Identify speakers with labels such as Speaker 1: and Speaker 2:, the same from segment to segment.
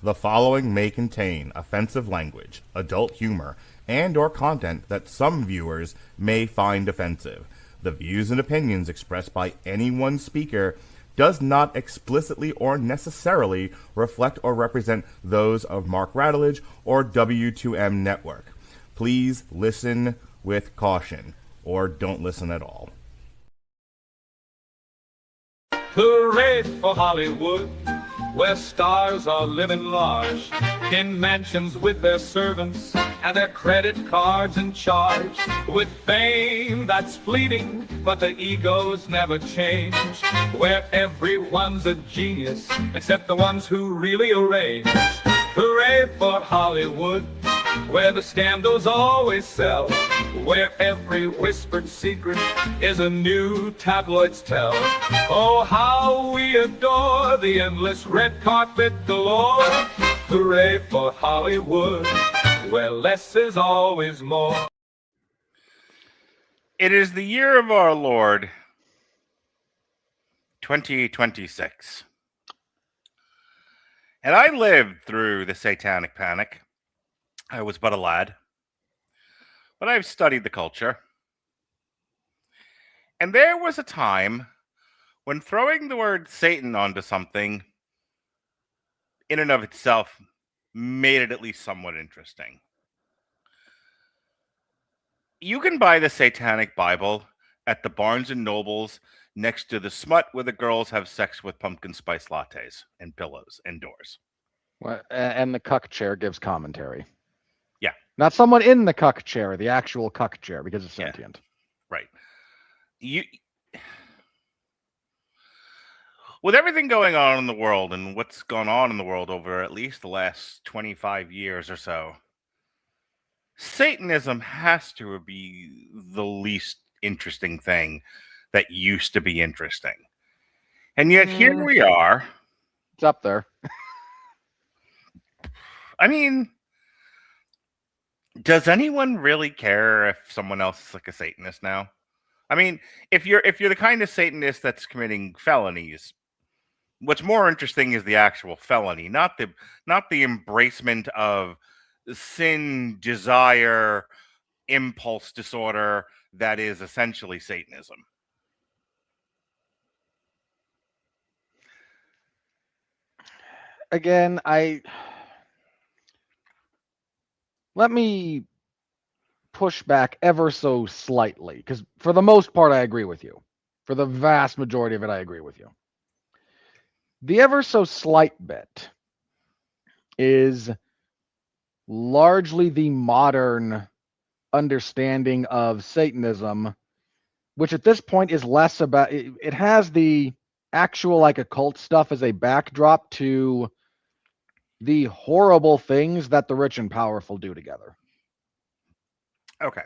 Speaker 1: The following may contain offensive language, adult humor, and or content that some viewers may find offensive. The views and opinions expressed by any one speaker does not explicitly or necessarily reflect or represent those of Mark Radulich or W2M Network. Please listen with caution, or don't listen at all.
Speaker 2: Hooray for Hollywood, where stars are living large, in mansions with their servants and their credit cards in charge, with fame that's fleeting, but the egos never change, where everyone's a genius, except the ones who really arrange. Hooray for Hollywood, where the scandals always sell, where every whispered secret is a new tabloid's tell. Oh, how we adore the endless red carpet galore. Hooray for Hollywood, where less is always more.
Speaker 3: It is the year of our Lord, 2026. And I lived through the Satanic Panic. I was but a lad, but I've studied the culture. And there was a time when throwing the word Satan onto something in and of itself made it at least somewhat interesting. You can buy the Satanic Bible at the Barnes and Nobles next to the smut where the girls have sex with pumpkin spice lattes and pillows indoors.
Speaker 4: Well, and the cuck chair gives commentary.
Speaker 3: Yeah.
Speaker 4: Not someone in the cuck chair, the actual cuck chair, because it's sentient.
Speaker 3: Yeah. Right. With everything going on in the world and what's gone on in the world over at least the last 25 years or so, Satanism has to be the least interesting thing that used to be interesting. And yet here we are.
Speaker 4: It's up there.
Speaker 3: I mean, does anyone really care if someone else is like a Satanist now? I mean, if you're the kind of Satanist that's committing felonies, what's more interesting is the actual felony, not the embracement of sin, desire, impulse disorder that is essentially Satanism.
Speaker 4: Again, let me push back ever so slightly, because for the most part, I agree with you. For the vast majority of it, I agree with you. The ever so slight bit is largely the modern understanding of Satanism, which at this point is less about, it has the actual like occult stuff as a backdrop to the horrible things that the rich and powerful do together.
Speaker 3: Okay.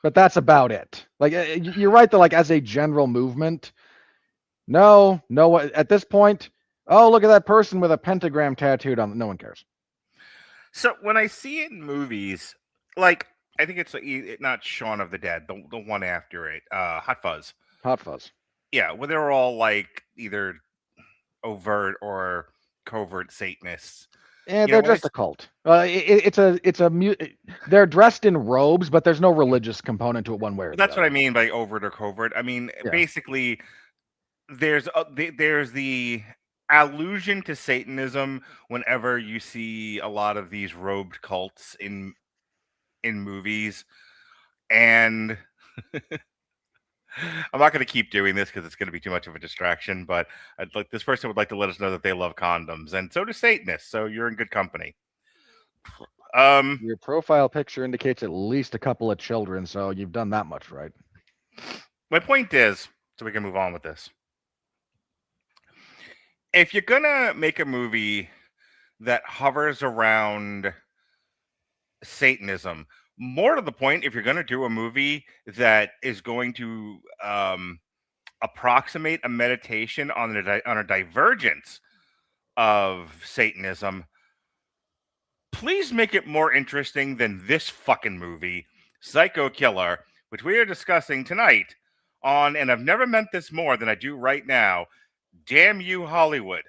Speaker 4: But that's about it. Like, you're right that, like, as a general movement, no, at this point, oh, look at that person with a pentagram tattooed on them. No one cares.
Speaker 3: So when I see it in movies, like, I think it's not Shaun of the Dead, the one after it, Hot Fuzz.
Speaker 4: Hot Fuzz.
Speaker 3: Yeah, where they're all like either overt or covert Satanists.
Speaker 4: Yeah, they're just a cult. They're dressed in robes, but there's no religious component to it one way or the other.
Speaker 3: That's what I mean by overt or covert. I mean, basically, there's the allusion to Satanism whenever you see a lot of these robed cults in movies, and I'm not going to keep doing this because it's going to be too much of a distraction, but this person would like to let us know that they love condoms, and so do Satanists, so you're in good company.
Speaker 4: Your profile picture indicates at least a couple of children, so you've done that much right.
Speaker 3: My point is, so we can move on with this. If you're going to make a movie that hovers around Satanism, more to the point, if you're going to do a movie that is going to approximate a meditation on a divergence of Satanism, please make it more interesting than this fucking movie, Psycho Killer, which we are discussing tonight on, and I've never meant this more than I do right now, Damn You Hollywood.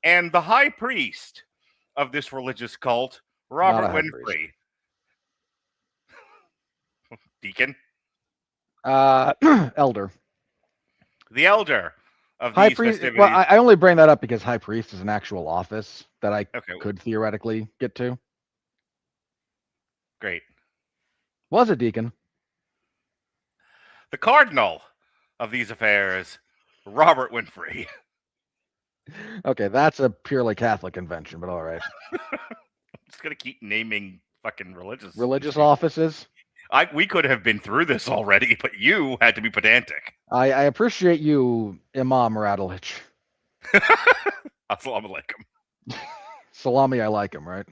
Speaker 3: And the high priest of this religious cult,
Speaker 4: Not
Speaker 3: Robert
Speaker 4: a high priest.
Speaker 3: Winfrey. Deacon?
Speaker 4: Elder.
Speaker 3: The elder of
Speaker 4: High
Speaker 3: these
Speaker 4: priest.
Speaker 3: festivities.
Speaker 4: Well, I only bring that up because high priest is an actual office that I
Speaker 3: Okay,
Speaker 4: could theoretically get to.
Speaker 3: great.
Speaker 4: Was a deacon.
Speaker 3: The cardinal of these affairs, Robert Winfrey.
Speaker 4: Okay, that's a purely Catholic convention, but all right.
Speaker 3: I'm just gonna keep naming fucking
Speaker 4: Religious offices.
Speaker 3: We could have been through this already, but you had to be pedantic.
Speaker 4: I appreciate you, Imam Radulich.
Speaker 3: Assalamu alaikum.
Speaker 4: Salami, I like him, right?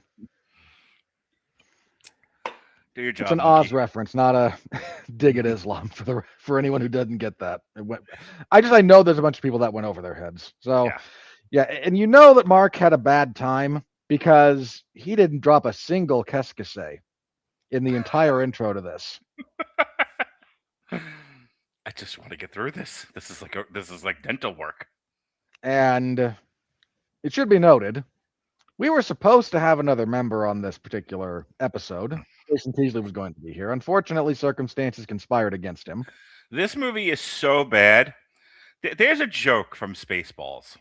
Speaker 3: Do your job.
Speaker 4: It's an Oz reference, not a dig at Islam for anyone who doesn't get that. I know there's a bunch of people that went over their heads. So yeah, and you know that Mark had a bad time because he didn't drop a single Keskase in the entire intro to this.
Speaker 3: I just want to get through this. This is like dental work.
Speaker 4: And it should be noted, we were supposed to have another member on this particular episode. Jason Teasley was going to be here. Unfortunately, circumstances conspired against him.
Speaker 3: This movie is so bad. There's a joke from Spaceballs.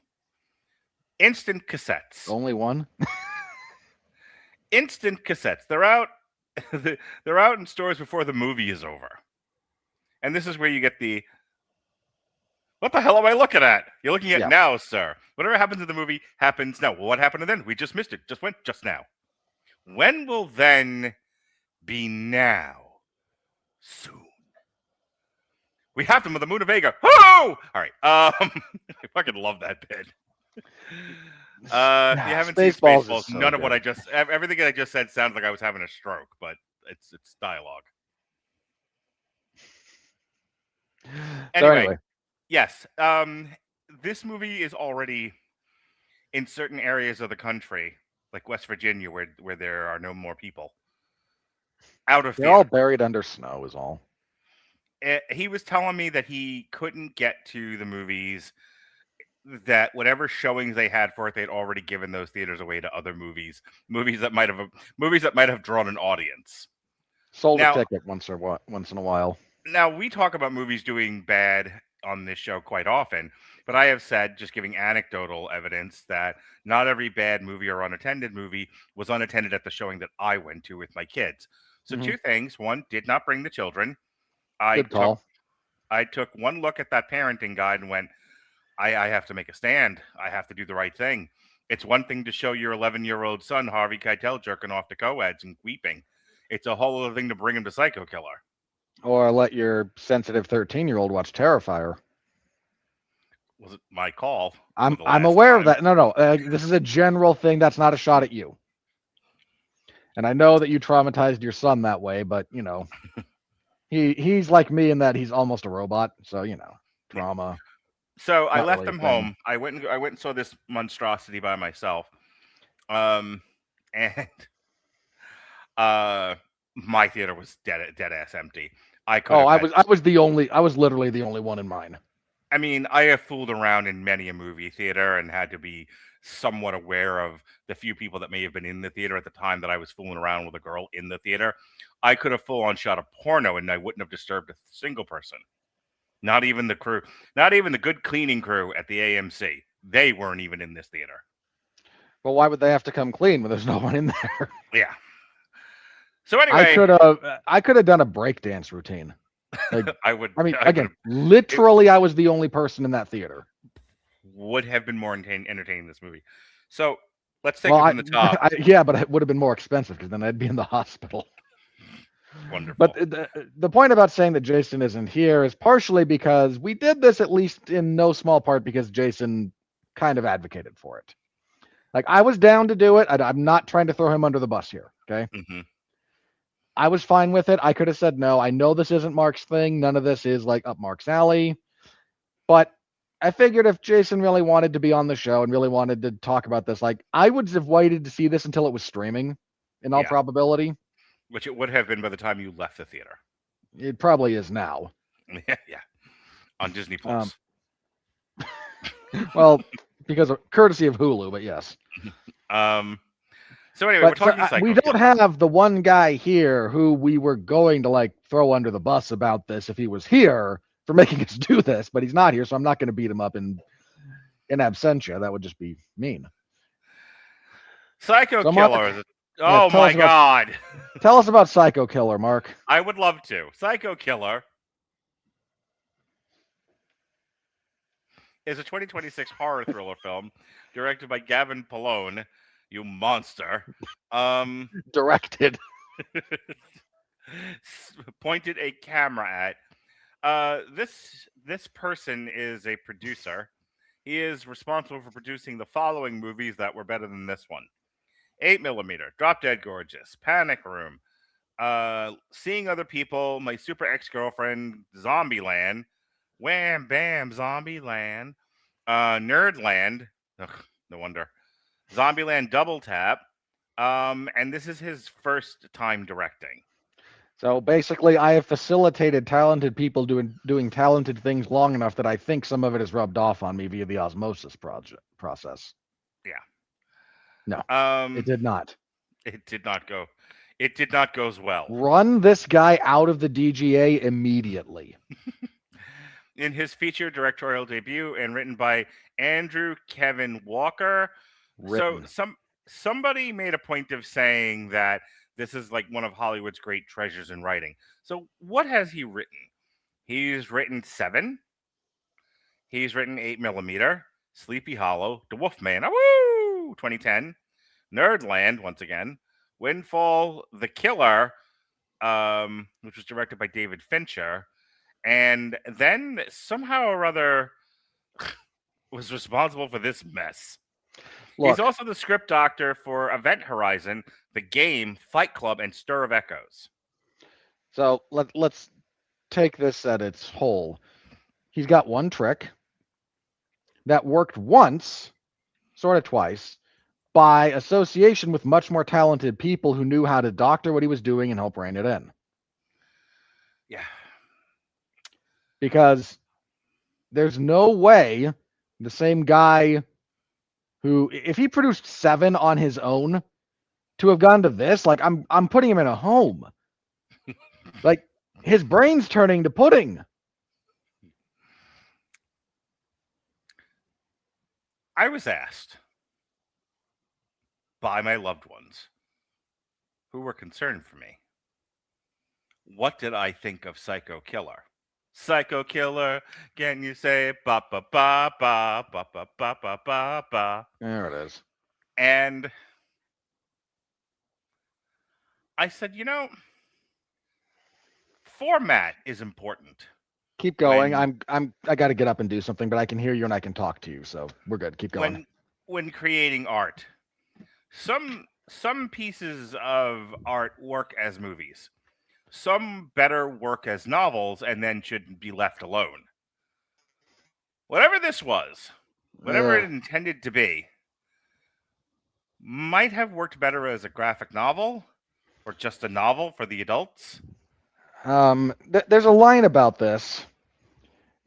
Speaker 3: Instant cassettes.
Speaker 4: Only one?
Speaker 3: Instant cassettes. They're out. They're out in stores before the movie is over. And this is where you get the, what the hell am I looking at? You're looking at now, sir. Whatever happens in the movie happens now. Well, what happened then? We just missed it. Just went just now. When will then be now? Soon. We have them on the moon of Vega. Oh! All right. I fucking love that bit. If you haven't seen Spaceballs, so none of what everything I just said sounds like I was having a stroke, but it's dialogue. Anyway, yes. This movie is already in certain areas of the country, like West Virginia, where there are no more people. Out of
Speaker 4: They're all buried under snow, is all.
Speaker 3: He was telling me that he couldn't get to the movies, that whatever showings they had for it, they'd already given those theaters away to other movies that might have drawn an audience.
Speaker 4: Sold a ticket once in a while.
Speaker 3: Now, we talk about movies doing bad on this show quite often, but I have said, just giving anecdotal evidence, that not every bad movie or unattended movie was unattended at the showing that I went to with my kids. So two things. One, did not bring the children.
Speaker 4: Good call.
Speaker 3: I took one look at that parenting guide and went, I have to make a stand. I have to do the right thing. It's one thing to show your 11-year-old son, Harvey Keitel, jerking off to co-eds and weeping. It's a whole other thing to bring him to Psycho Killer.
Speaker 4: Or let your sensitive 13-year-old watch Terrifier.
Speaker 3: Was it my call?
Speaker 4: I'm aware of that. No. This is a general thing. That's not a shot at you. And I know that you traumatized your son that way, but you know, he's like me in that he's almost a robot. So you know, trauma.
Speaker 3: So I left them home. I went and saw this monstrosity by myself. And my theater was dead ass empty. I was literally the only one in mine. I mean, I have fooled around in many a movie theater and had to be somewhat aware of the few people that may have been in the theater at the time that I was fooling around with a girl in the theater. I could have full on shot a porno and I wouldn't have disturbed a single person. Not even the crew, not even the good cleaning crew at the AMC. They weren't even in this theater.
Speaker 4: Well, why would they have to come clean when there's no one in there?
Speaker 3: Yeah. So anyway,
Speaker 4: I could have done a breakdance routine. Like,
Speaker 3: I
Speaker 4: was the only person in that theater.
Speaker 3: Would have been more entertaining this movie. So let's take it from the top.
Speaker 4: But it would have been more expensive because then I'd be in the hospital.
Speaker 3: Wonderful.
Speaker 4: But the point about saying that Jason isn't here is partially because we did this, at least in no small part, because Jason kind of advocated for it. Like, I was down to do it. I'm not trying to throw him under the bus here. Okay.
Speaker 3: Mm-hmm.
Speaker 4: I was fine with it. I could have said no. I know this isn't Mark's thing. None of this is like up Mark's alley. But I figured if Jason really wanted to be on the show and really wanted to talk about this, like, I would have waited to see this until it was streaming, in all probability.
Speaker 3: Which it would have been by the time you left the theater.
Speaker 4: It probably is now.
Speaker 3: Yeah. On Disney Plus.
Speaker 4: Well, because of courtesy of Hulu, but yes.
Speaker 3: So anyway, we're
Speaker 4: But
Speaker 3: talking psycho
Speaker 4: we don't
Speaker 3: killer.
Speaker 4: have the one guy here who we were going to like throw under the bus about this if he was here for making us do this, but he's not here, so I'm not going to beat him up in absentia. That would just be mean.
Speaker 3: Psycho
Speaker 4: So, Mark,
Speaker 3: killer.
Speaker 4: yeah,
Speaker 3: Oh my God.
Speaker 4: Tell us about Psycho Killer, Mark.
Speaker 3: I would love to. Psycho Killer is a 2026 horror thriller film directed by Gavin Polone, you monster.
Speaker 4: Directed.
Speaker 3: Pointed a camera at. This person is a producer. He is responsible for producing the following movies that were better than this one: 8mm, Drop Dead Gorgeous, Panic Room, Seeing Other People, My Super Ex-Girlfriend, Zombieland, Wham Bam Zombieland, Nerdland, no wonder, Zombieland Double Tap, and this is his first time directing.
Speaker 4: So basically, I have facilitated talented people doing talented things long enough that I think some of it has rubbed off on me via the osmosis process.
Speaker 3: Yeah.
Speaker 4: No, it did not.
Speaker 3: It did not go. It did not go as well.
Speaker 4: Run this guy out of the DGA immediately.
Speaker 3: In his feature directorial debut and written by Andrew Kevin Walker. So somebody made a point of saying that this is like one of Hollywood's great treasures in writing. So what has he written? He's written Seven. He's written 8mm, Sleepy Hollow, The Wolfman, woo! 2010, Nerdland, once again, Windfall, The Killer, which was directed by David Fincher, and then somehow or other was responsible for this mess. Look, he's also the script doctor for Event Horizon, The Game, Fight Club, and Stir of Echoes.
Speaker 4: So let's take this at its whole. He's got one trick that worked once, sort of twice, by association with much more talented people who knew how to doctor what he was doing and help rein it in.
Speaker 3: Yeah.
Speaker 4: Because there's no way the same guy who, if he produced Seven on his own, to have gone to this, like I'm putting him in a home. Like his brain's turning to pudding.
Speaker 3: I was asked by my loved ones who were concerned for me, what did I think of Psycho Killer? Psycho Killer, can you say ba ba ba ba ba ba ba ba ba ba?
Speaker 4: There it is.
Speaker 3: And I said, format is important.
Speaker 4: Keep going. I got to get up and do something, but I can hear you and I can talk to you, so we're good. Keep going.
Speaker 3: When creating art, some pieces of art work as movies. Some better work as novels and then should be left alone. Whatever this was, whatever it intended to be, might have worked better as a graphic novel or just a novel for the adults.
Speaker 4: There's a line about this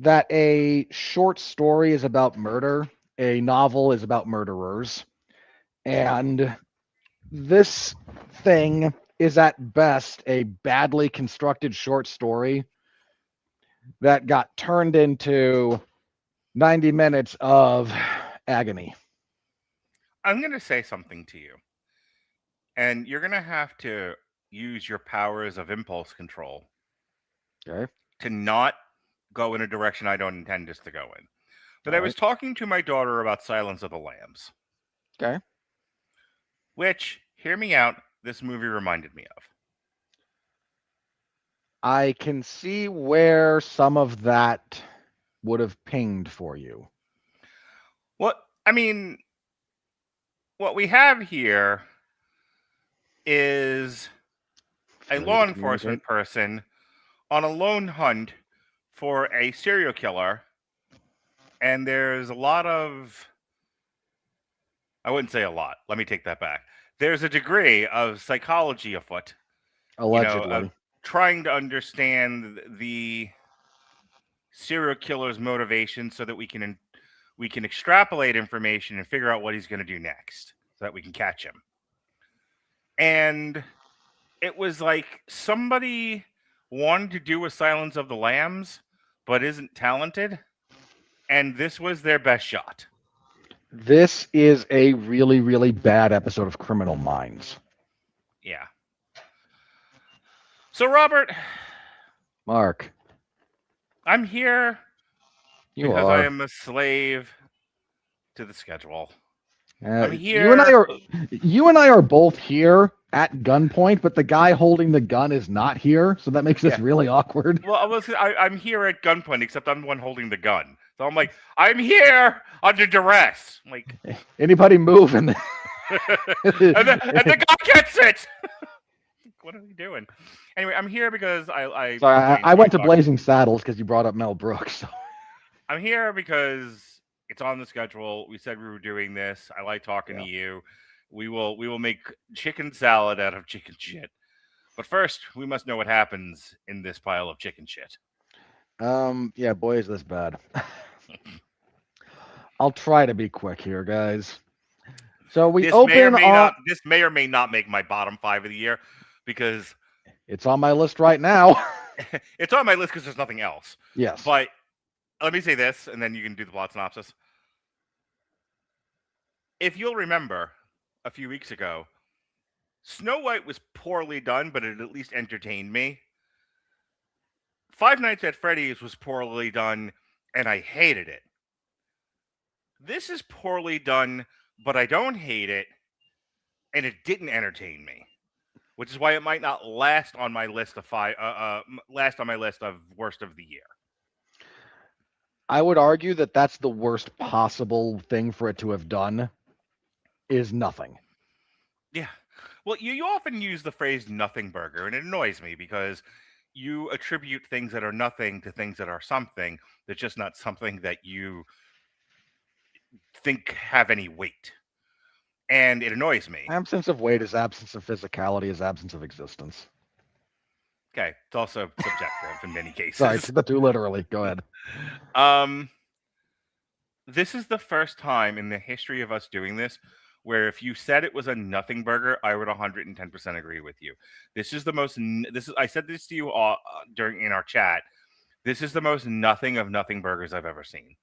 Speaker 4: that a short story is about murder, a novel is about murderers, and this thing is at best a badly constructed short story that got turned into 90 minutes of agony.
Speaker 3: I'm going to say something to you, and you're going to have to use your powers of impulse control to not go in a direction I don't intend us to go in. But I was talking to my daughter about Silence of the Lambs.
Speaker 4: Okay.
Speaker 3: Which, hear me out, this movie reminded me of.
Speaker 4: I can see where some of that would have pinged for you.
Speaker 3: What we have here is a law enforcement person on a lone hunt for a serial killer, and there's a lot of, I wouldn't say a lot, let me take that back. There's a degree of psychology afoot.
Speaker 4: Allegedly.
Speaker 3: Of trying to understand the serial killer's motivation so that we can extrapolate information and figure out what he's going to do next so that we can catch him. And it was like somebody wanted to do a Silence of the Lambs, but isn't talented. And this was their best shot.
Speaker 4: This is a really, really bad episode of Criminal Minds.
Speaker 3: Yeah. So, Robert.
Speaker 4: Mark.
Speaker 3: I'm here because
Speaker 4: are.
Speaker 3: I am a slave to the schedule.
Speaker 4: I'm here. You and I are both here at gunpoint, but the guy holding the gun is not here, so that makes this really awkward.
Speaker 3: Well, I'm here at gunpoint, except I'm the one holding the gun. So I'm like, I'm here under duress. I'm like,
Speaker 4: anybody move and
Speaker 3: the guy gets it. What are we doing? Anyway, I'm here because
Speaker 4: I went to Blazing Saddles because you brought up Mel Brooks. So.
Speaker 3: I'm here because it's on the schedule. We said we were doing this. I like talking to you. We will make chicken salad out of chicken shit. But first, we must know what happens in this pile of chicken shit.
Speaker 4: Yeah, boy, is this bad. I'll try to be quick here, guys. So we
Speaker 3: this may or may not make my bottom 5 of the year because
Speaker 4: it's on my list right now.
Speaker 3: It's on my list because there's nothing else.
Speaker 4: Yes.
Speaker 3: But let me say this, and then you can do the plot synopsis. If you'll remember, a few weeks ago, Snow White was poorly done, but it at least entertained me. Five Nights at Freddy's was poorly done, and I hated it. This is poorly done, but I don't hate it, and it didn't entertain me, which is why it might not last on my list of worst of the year.
Speaker 4: I would argue that that's the worst possible thing for it to have done. Is nothing.
Speaker 3: Yeah. Well, you often use the phrase nothing burger, and it annoys me because you attribute things that are nothing to things that are something. They're just not something that you think have any weight. And it annoys me.
Speaker 4: Absence of weight is absence of physicality, is absence of existence.
Speaker 3: Okay. It's also subjective in many cases.
Speaker 4: Sorry, but too literally. Go ahead.
Speaker 3: This is the first time in the history of us doing this where if you said it was a nothing burger, I would 110% agree with you. This is the most. I said this to you in our chat. This is the most nothing of nothing burgers I've ever seen.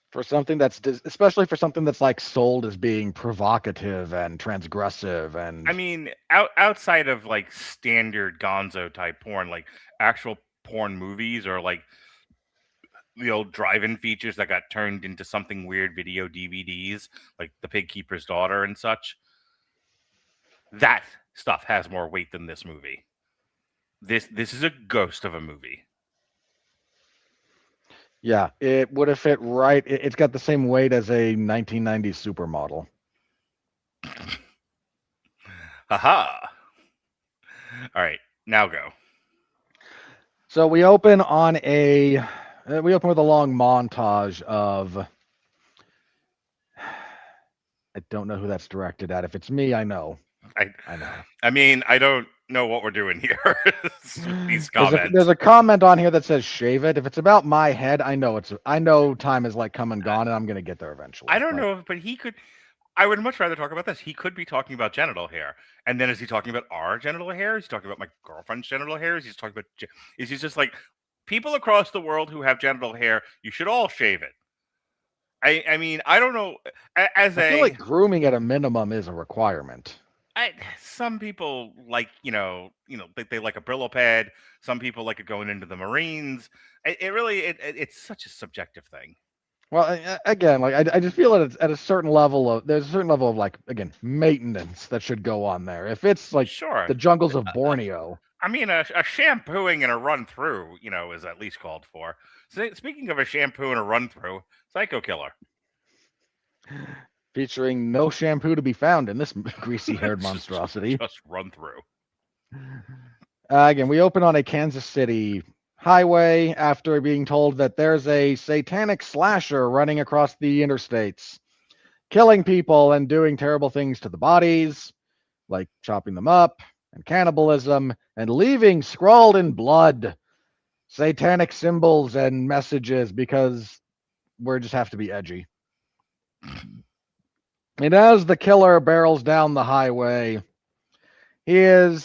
Speaker 4: For something that's, especially for something that's like sold as being provocative and transgressive, and
Speaker 3: I mean, outside of like standard Gonzo type porn, like actual porn movies or like the old drive-in features that got turned into something weird video DVDs, like The Pig Keeper's Daughter and such. That stuff has more weight than this movie. This is a ghost of a movie.
Speaker 4: Yeah, it would have fit right. It's got the same weight as a 1990s supermodel.
Speaker 3: Haha. All right, now go.
Speaker 4: So we open with a long montage of. I don't know who that's directed at. If it's me, I know. I know.
Speaker 3: I mean, I don't know what we're doing here. These comments.
Speaker 4: There's a comment on here that says "shave it." If it's about my head, I know time is like come and gone, and I'm gonna get there eventually.
Speaker 3: I don't know, but he could. I would much rather talk about this. He could be talking about genital hair, and then is he talking about our genital hair? Is he talking about my girlfriend's genital hair? Is he talking about? Is he just like people across the world who have genital hair? You should all shave it. I mean, I don't know. I feel
Speaker 4: like grooming at a minimum is a requirement.
Speaker 3: Some people like, they like a Brillo pad. Some people like it going into the Marines. It's such a subjective thing.
Speaker 4: Well, again, like I just feel that at a certain level there's a certain level of like, again, maintenance that should go on there. If it's like the jungles of Borneo.
Speaker 3: I mean, a shampooing and a run through, is at least called for. So, speaking of a shampoo and a run through, Psycho Killer.
Speaker 4: Featuring no shampoo to be found in this greasy-haired monstrosity.
Speaker 3: Just run through.
Speaker 4: Again, we open on a Kansas City highway after being told that there's a satanic slasher running across the interstates, killing people and doing terrible things to the bodies, like chopping them up, and cannibalism, and leaving scrawled in blood satanic symbols and messages because we just have to be edgy. And as the killer barrels down the highway, a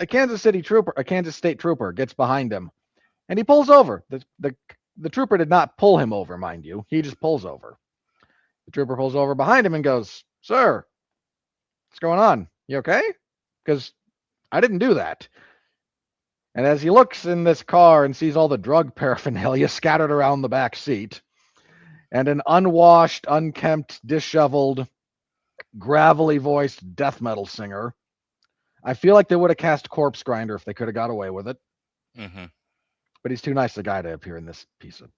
Speaker 4: Kansas City trooper, a Kansas State trooper gets behind him, and he pulls over. The trooper did not pull him over, mind you. He just pulls over. The trooper pulls over behind him and goes, "Sir, what's going on? You okay?" Because I didn't do that. And as he looks in this car and sees all the drug paraphernalia scattered around the back seat, and an unwashed, unkempt, disheveled, gravelly voiced death metal singer, I feel like they would have cast Corpse Grinder if they could have got away with it.
Speaker 3: Mm-hmm.
Speaker 4: But he's too nice a guy to appear in this piece of.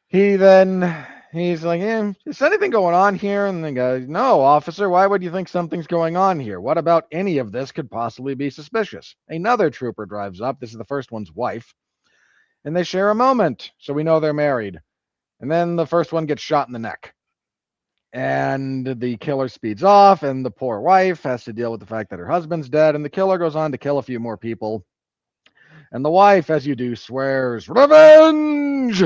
Speaker 4: He's like, is anything going on here? And the guy, "No, officer, why would you think something's going on here? What about any of this could possibly be suspicious?" Another trooper drives up. This is the first one's wife. And they share a moment, so we know they're married. And then the first one gets shot in the neck. And the killer speeds off, and the poor wife has to deal with the fact that her husband's dead, and the killer goes on to kill a few more people. And the wife, as you do, swears, "Revenge!"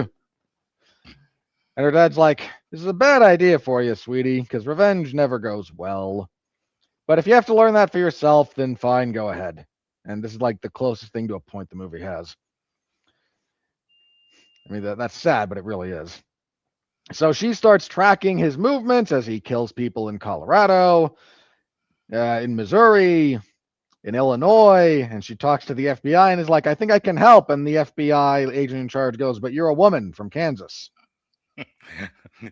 Speaker 4: And her dad's like, "This is a bad idea for you, sweetie, because revenge never goes well. But if you have to learn that for yourself, then fine, go ahead." And this is like the closest thing to a point the movie has. I mean, that's sad, but it really is. So she starts tracking his movements as he kills people in Colorado, in Missouri, in Illinois, and she talks to the FBI and is like, "I think I can help." And the FBI agent in charge goes, "But you're a woman from Kansas."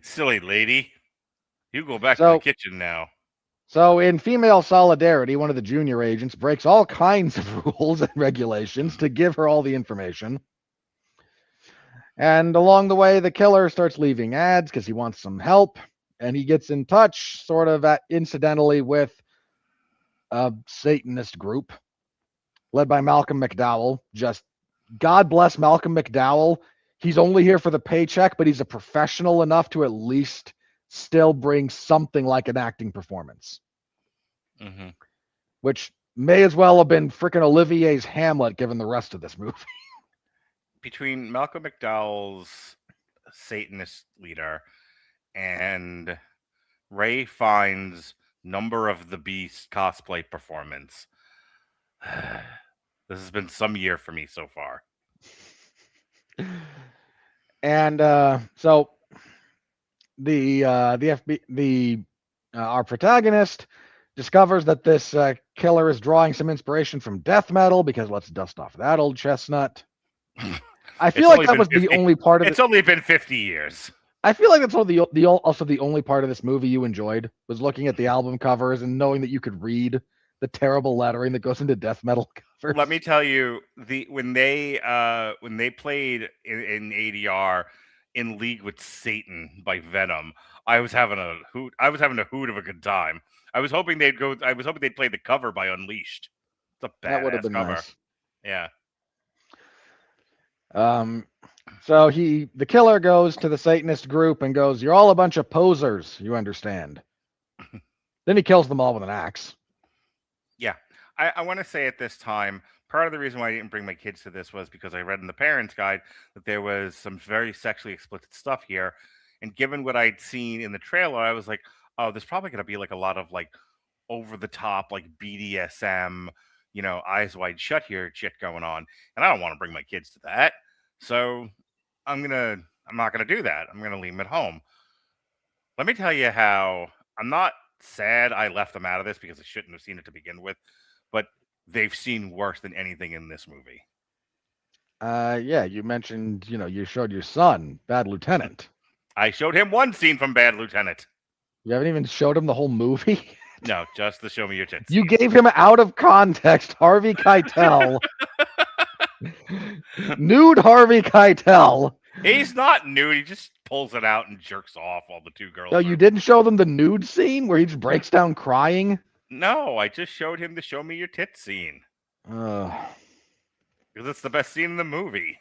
Speaker 3: Silly lady. You go back to the kitchen now.
Speaker 4: So in female solidarity, one of the junior agents breaks all kinds of rules and regulations to give her all the information. And along the way, the killer starts leaving ads because he wants some help. And he gets in touch, sort of incidentally, with a Satanist group led by Malcolm McDowell. Just God bless Malcolm McDowell. He's only here for the paycheck, but he's a professional enough to at least still bring something like an acting performance.
Speaker 3: Mm-hmm.
Speaker 4: Which may as well have been frickin' Olivier's Hamlet given the rest of this movie.
Speaker 3: Between Malcolm McDowell's Satanist leader and Ray Fiennes' Number of the Beast cosplay performance, this has been some year for me so far.
Speaker 4: And so our protagonist discovers that this killer is drawing some inspiration from death metal because let's dust off that old chestnut. I feel like that was the only part of it.
Speaker 3: It's only been 50 years.
Speaker 4: I feel like that's also the only part of this movie you enjoyed was looking at the album covers and knowing that you could read the terrible lettering that goes into death metal covers.
Speaker 3: Let me tell you, when they played in ADR in League with Satan by Venom, I was having a hoot. I was having a hoot of a good time. I was hoping they'd play the cover by Unleashed. It's a badass cover. Nice. Yeah.
Speaker 4: So the killer goes to the Satanist group and goes, "You're all a bunch of posers, you understand." Then he kills them all with an axe.
Speaker 3: Yeah. I want to say at this time, part of the reason why I didn't bring my kids to this was because I read in the parents' guide that there was some very sexually explicit stuff here. And given what I'd seen in the trailer, I was like, oh, there's probably going to be like a lot of like over the top, like BDSM, eyes wide shut here shit going on. And I don't want to bring my kids to that. So I'm not going to do that. I'm going to leave them at home. Let me tell you how I'm not sad I left them out of this because I shouldn't have seen it to begin with, but they've seen worse than anything in this movie.
Speaker 4: Yeah, you mentioned, you showed your son Bad Lieutenant.
Speaker 3: I showed him one scene from Bad Lieutenant.
Speaker 4: You haven't even showed him the whole movie?
Speaker 3: No, just the show me your tits.
Speaker 4: You gave him out of context Harvey Keitel. Nude Harvey Keitel.
Speaker 3: He's not nude. He just pulls it out and jerks off while the two girls.
Speaker 4: No, you didn't show them the nude scene where he just breaks down crying?
Speaker 3: No, I just showed him the show me your tits scene. Because it's the best scene in the movie.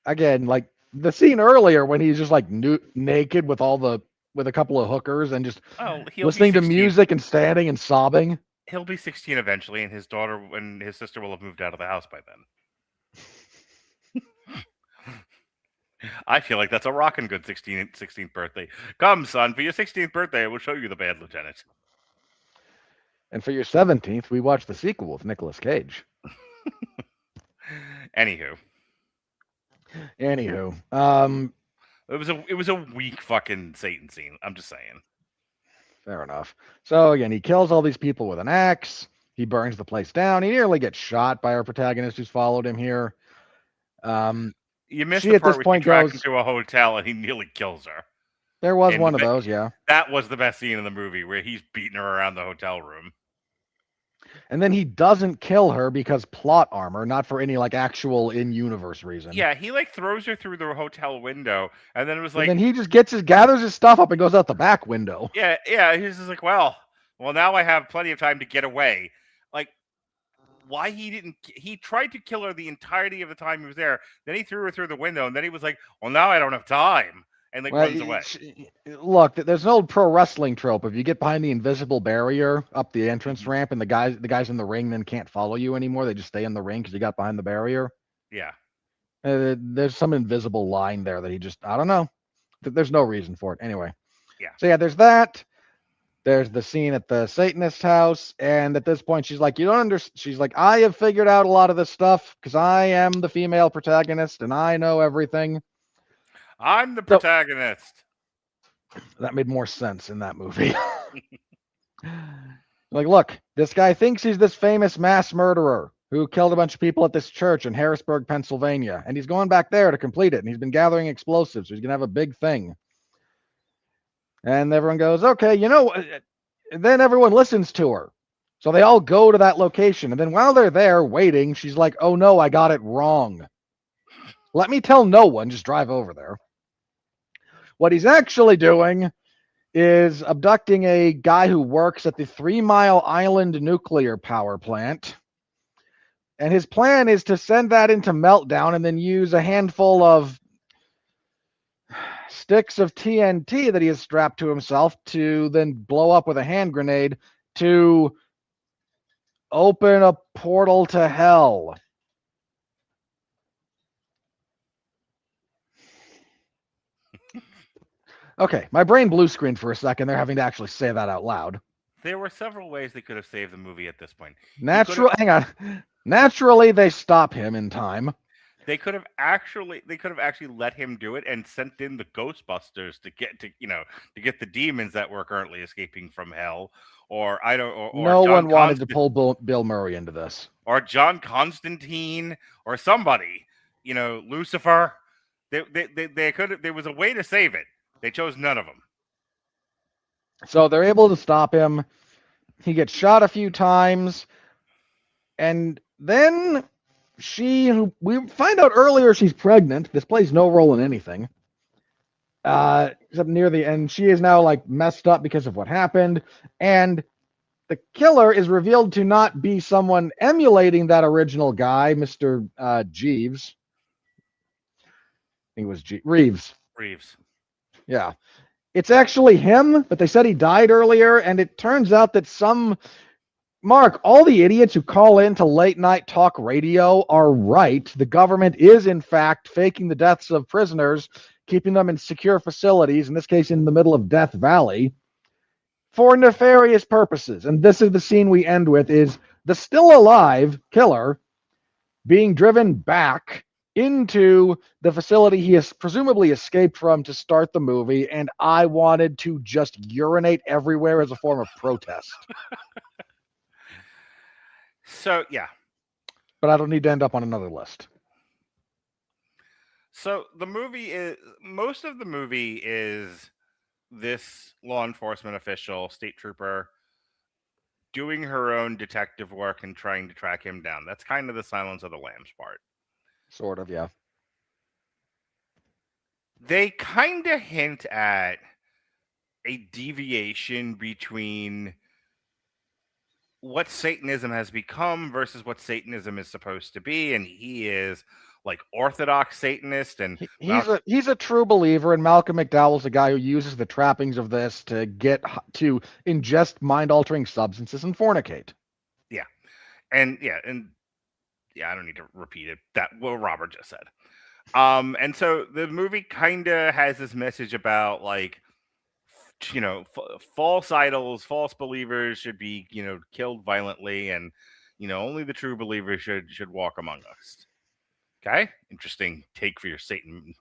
Speaker 4: Again, like the scene earlier when he's just like naked with a couple of hookers and just listening to music and standing and sobbing.
Speaker 3: He'll be 16 eventually, and his daughter and his sister will have moved out of the house by then. I feel like that's a rockin' good 16th birthday. Come, son, for your 16th birthday, I will show you the Bad Lieutenant.
Speaker 4: And for your 17th, we watched the sequel with Nicolas Cage.
Speaker 3: Anywho,
Speaker 4: it
Speaker 3: was a weak fucking Satan scene. I'm just saying.
Speaker 4: Fair enough. So again, he kills all these people with an axe. He burns the place down. He nearly gets shot by our protagonist who's followed him here.
Speaker 3: You missed
Speaker 4: she
Speaker 3: the
Speaker 4: at
Speaker 3: part
Speaker 4: this
Speaker 3: where
Speaker 4: point
Speaker 3: she tracks
Speaker 4: goes,
Speaker 3: him to a hotel and he nearly kills her.
Speaker 4: There was
Speaker 3: And
Speaker 4: one of those, yeah.
Speaker 3: That was the best scene in the movie where he's beating her around the hotel room.
Speaker 4: And then he doesn't kill her because plot armor, not for any like actual in-universe reason.
Speaker 3: Yeah, he like throws her through the hotel window, and then it was like,
Speaker 4: and then he just gathers his stuff up and goes out the back window.
Speaker 3: Yeah. He's just like, well, now I have plenty of time to get away. Like, why he tried to kill her the entirety of the time he was there. Then he threw her through the window, and then he was like, well, now I don't have time. And like runs away.
Speaker 4: Look, there's an old pro wrestling trope. If you get behind the invisible barrier up the entrance ramp, and the guys in the ring then can't follow you anymore, they just stay in the ring because you got behind the barrier.
Speaker 3: Yeah.
Speaker 4: There's some invisible line there that he just, I don't know. There's no reason for it. Anyway.
Speaker 3: Yeah.
Speaker 4: So yeah, there's that. There's the scene at the Satanist house, and at this point, she's like, "You don't understand." She's like, "I have figured out a lot of this stuff because I am the female protagonist and I know everything."
Speaker 3: I'm the protagonist.
Speaker 4: That made more sense in that movie. Like, look, this guy thinks he's this famous mass murderer who killed a bunch of people at this church in Harrisburg, Pennsylvania, and he's going back there to complete it, and he's been gathering explosives, so he's gonna have a big thing. And everyone goes, okay, and then everyone listens to her. So they all go to that location. And then while they're there waiting, she's like, oh no, I got it wrong. Let me tell no one, just drive over there. What he's actually doing is abducting a guy who works at the 3 Mile Island nuclear power plant. And his plan is to send that into meltdown and then use a handful of sticks of TNT that he has strapped to himself to then blow up with a hand grenade to open a portal to hell. Okay, my brain blue screened for a second. They're having to actually say that out loud.
Speaker 3: There were several ways they could have saved the movie at this point.
Speaker 4: Hang on. Naturally, they stop him in time.
Speaker 3: They could have actually let him do it and sent in the Ghostbusters to get the demons that were currently escaping from hell. Or
Speaker 4: no one wanted to pull Bill Murray into this.
Speaker 3: Or John Constantine or somebody, Lucifer. They could have. There was a way to save it. They chose none of them.
Speaker 4: So they're able to stop him. He gets shot a few times, and then we find out earlier she's pregnant. This plays no role in anything. Except near the end, she is now like messed up because of what happened. And the killer is revealed to not be someone emulating that original guy, Mr. Jeeves. I think it was Reeves. Yeah. It's actually him, but they said he died earlier, and it turns out that Mark, all the idiots who call into late night talk radio are right. The government is, in fact, faking the deaths of prisoners, keeping them in secure facilities, in this case, in the middle of Death Valley, for nefarious purposes. And this is the scene we end with, is the still alive killer being driven back into the facility he has presumably escaped from to start the movie, and I wanted to just urinate everywhere as a form of protest.
Speaker 3: So, yeah.
Speaker 4: But I don't need to end up on another list.
Speaker 3: So, most of the movie is this law enforcement official, state trooper, doing her own detective work and trying to track him down. That's kind of the Silence of the Lambs part.
Speaker 4: Sort of, yeah.
Speaker 3: They kind of hint at a deviation between what Satanism has become versus what Satanism is supposed to be, and he is like orthodox Satanist, and
Speaker 4: he's a true believer, and Malcolm McDowell's a guy who uses the trappings of this to ingest mind-altering substances and fornicate.
Speaker 3: Yeah, and I don't need to repeat it. That what Robert just said. And so the movie kind of has this message about like false idols, false believers should be, killed violently, and, only the true believers should walk among us. Okay, interesting take for your Satan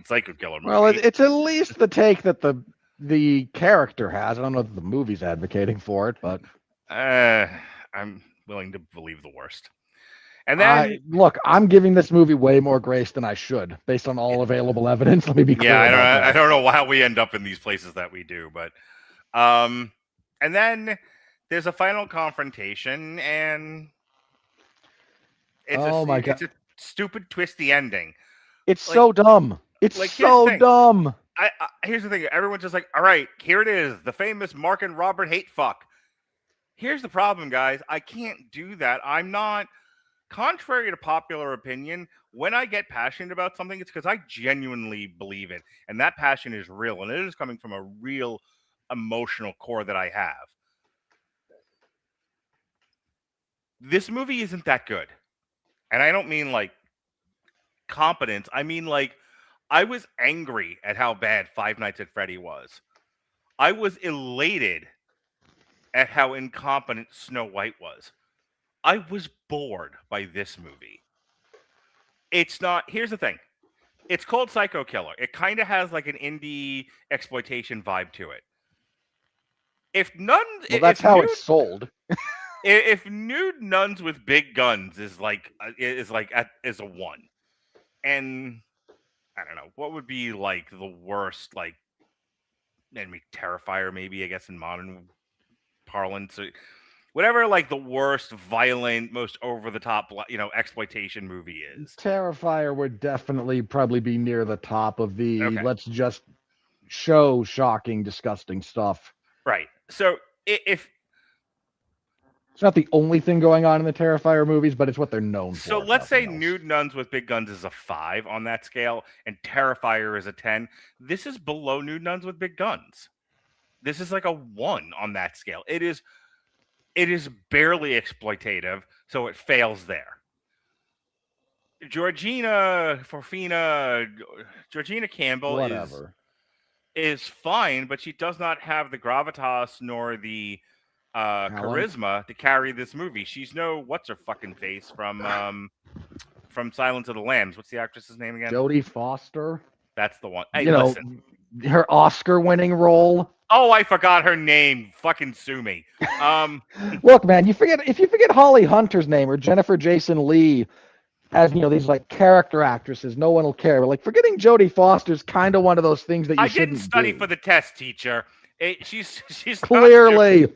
Speaker 3: psycho killer movie.
Speaker 4: Well, it's at least the take that the character has. I don't know that the movie's advocating for it, but
Speaker 3: I'm willing to believe the worst. And then
Speaker 4: look, I'm giving this movie way more grace than I should, based on all available evidence. Let me be clear.
Speaker 3: Yeah, I don't know how we end up in these places that we do, but and then there's a final confrontation, and it's it's a stupid, twisty ending.
Speaker 4: It's so dumb. It's so dumb.
Speaker 3: Here's the thing. Everyone's just like, all right, here it is, the famous Mark and Robert hate fuck. Here's the problem, guys. I can't do that. I'm not. Contrary to popular opinion, when I get passionate about something, it's because I genuinely believe it. And that passion is real. And it is coming from a real emotional core that I have. This movie isn't that good. And I don't mean like competence. I mean like I was angry at how bad Five Nights at Freddy was. I was elated at how incompetent Snow White was. I was bored by this movie. It's not. Here's the thing. It's called Psycho Killer. It kind of has like an indie exploitation vibe to it.
Speaker 4: That's how it's sold.
Speaker 3: If nude nuns with big guns is a 1, and I don't know what would be like the worst, like, maybe Terrifier, maybe, I guess, in modern parlance. Whatever, like, the worst, violent, most over-the-top, exploitation movie is.
Speaker 4: Terrifier would definitely probably be near the top of the let's just show shocking, disgusting stuff.
Speaker 3: Right. So, if...
Speaker 4: It's not the only thing going on in the Terrifier movies, but it's what they're known for.
Speaker 3: So, let's say Nude Nuns with Big Guns is a 5 on that scale, and Terrifier is a 10. This is below Nude Nuns with Big Guns. This is like a 1 on that scale. It is barely exploitative, so it fails there. Georgina Campbell is fine, but she does not have the gravitas nor the charisma to carry this movie. She's no what's her fucking face from Silence of the Lambs. What's the actress's name again?
Speaker 4: Jodie Foster.
Speaker 3: That's the one. Hey, listen.
Speaker 4: Her Oscar-winning role.
Speaker 3: Oh, I forgot her name. Fucking sue me.
Speaker 4: Look, man, if you forget Holly Hunter's name or Jennifer Jason Leigh as these like character actresses, no one will care. But like forgetting Jodie Foster's kind of one of those things that you shouldn't do.
Speaker 3: I didn't study for the test, teacher. She's
Speaker 4: clearly.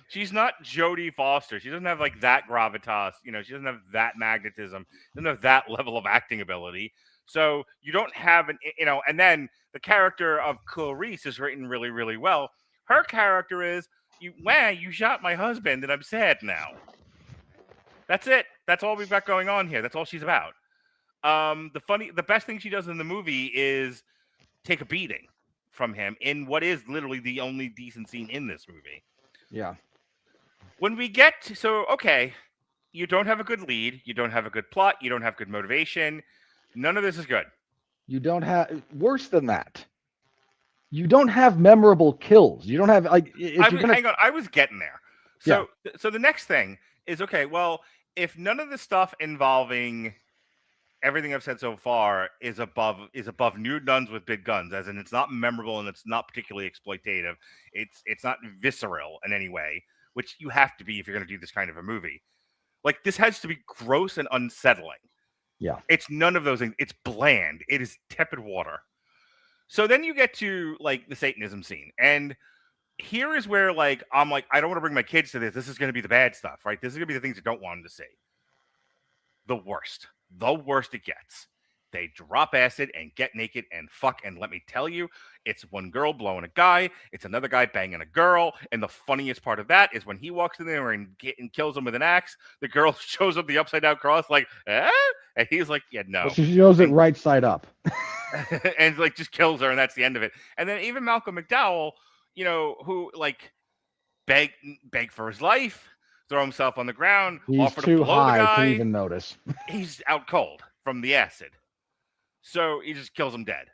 Speaker 3: She's not Jodie Foster. She doesn't have like that gravitas. She doesn't have that magnetism. Doesn't have that level of acting ability. So you don't have and then the character of Clarice is written really, really well. Her character is, you shot my husband and I'm sad now. That's it. That's all we've got going on here. That's all she's about. The best thing she does in the movie is take a beating from him in what is literally the only decent scene in this movie.
Speaker 4: Yeah.
Speaker 3: When we get to, you don't have a good lead. You don't have a good plot. You don't have good motivation. None of this is good.
Speaker 4: You don't have, worse than that, you don't have memorable kills. You don't have, like,
Speaker 3: hang on, I was getting there. So the next thing is, if none of the stuff involving everything I've said so far is above Nude Nuns with Big Guns, as in it's not memorable and it's not particularly exploitative, it's not visceral in any way, which you have to be if you're going to do this kind of a movie. Like, this has to be gross and unsettling.
Speaker 4: Yeah.
Speaker 3: It's none of those things. It's bland. It is tepid water. So then you get to, like, the Satanism scene. And here is where, like, I'm like, I don't want to bring my kids to this. This is going to be the bad stuff, right? This is going to be the things I don't want them to see. The worst it gets. They drop acid and get naked and fuck. And let me tell you, it's one girl blowing a guy. It's another guy banging a girl. And the funniest part of that is when he walks in there and kills him with an axe, the girl shows up the upside down cross like, eh? And he's like, yeah, no.
Speaker 4: Well, she shows it right side up.
Speaker 3: And like just kills her, and that's the end of it. And then even Malcolm McDowell, who like beg for his life, throw himself on the ground,
Speaker 4: he's
Speaker 3: offer
Speaker 4: too
Speaker 3: to blow
Speaker 4: high
Speaker 3: the guy.
Speaker 4: to even notice.
Speaker 3: He's out cold from the acid. So he just kills him dead.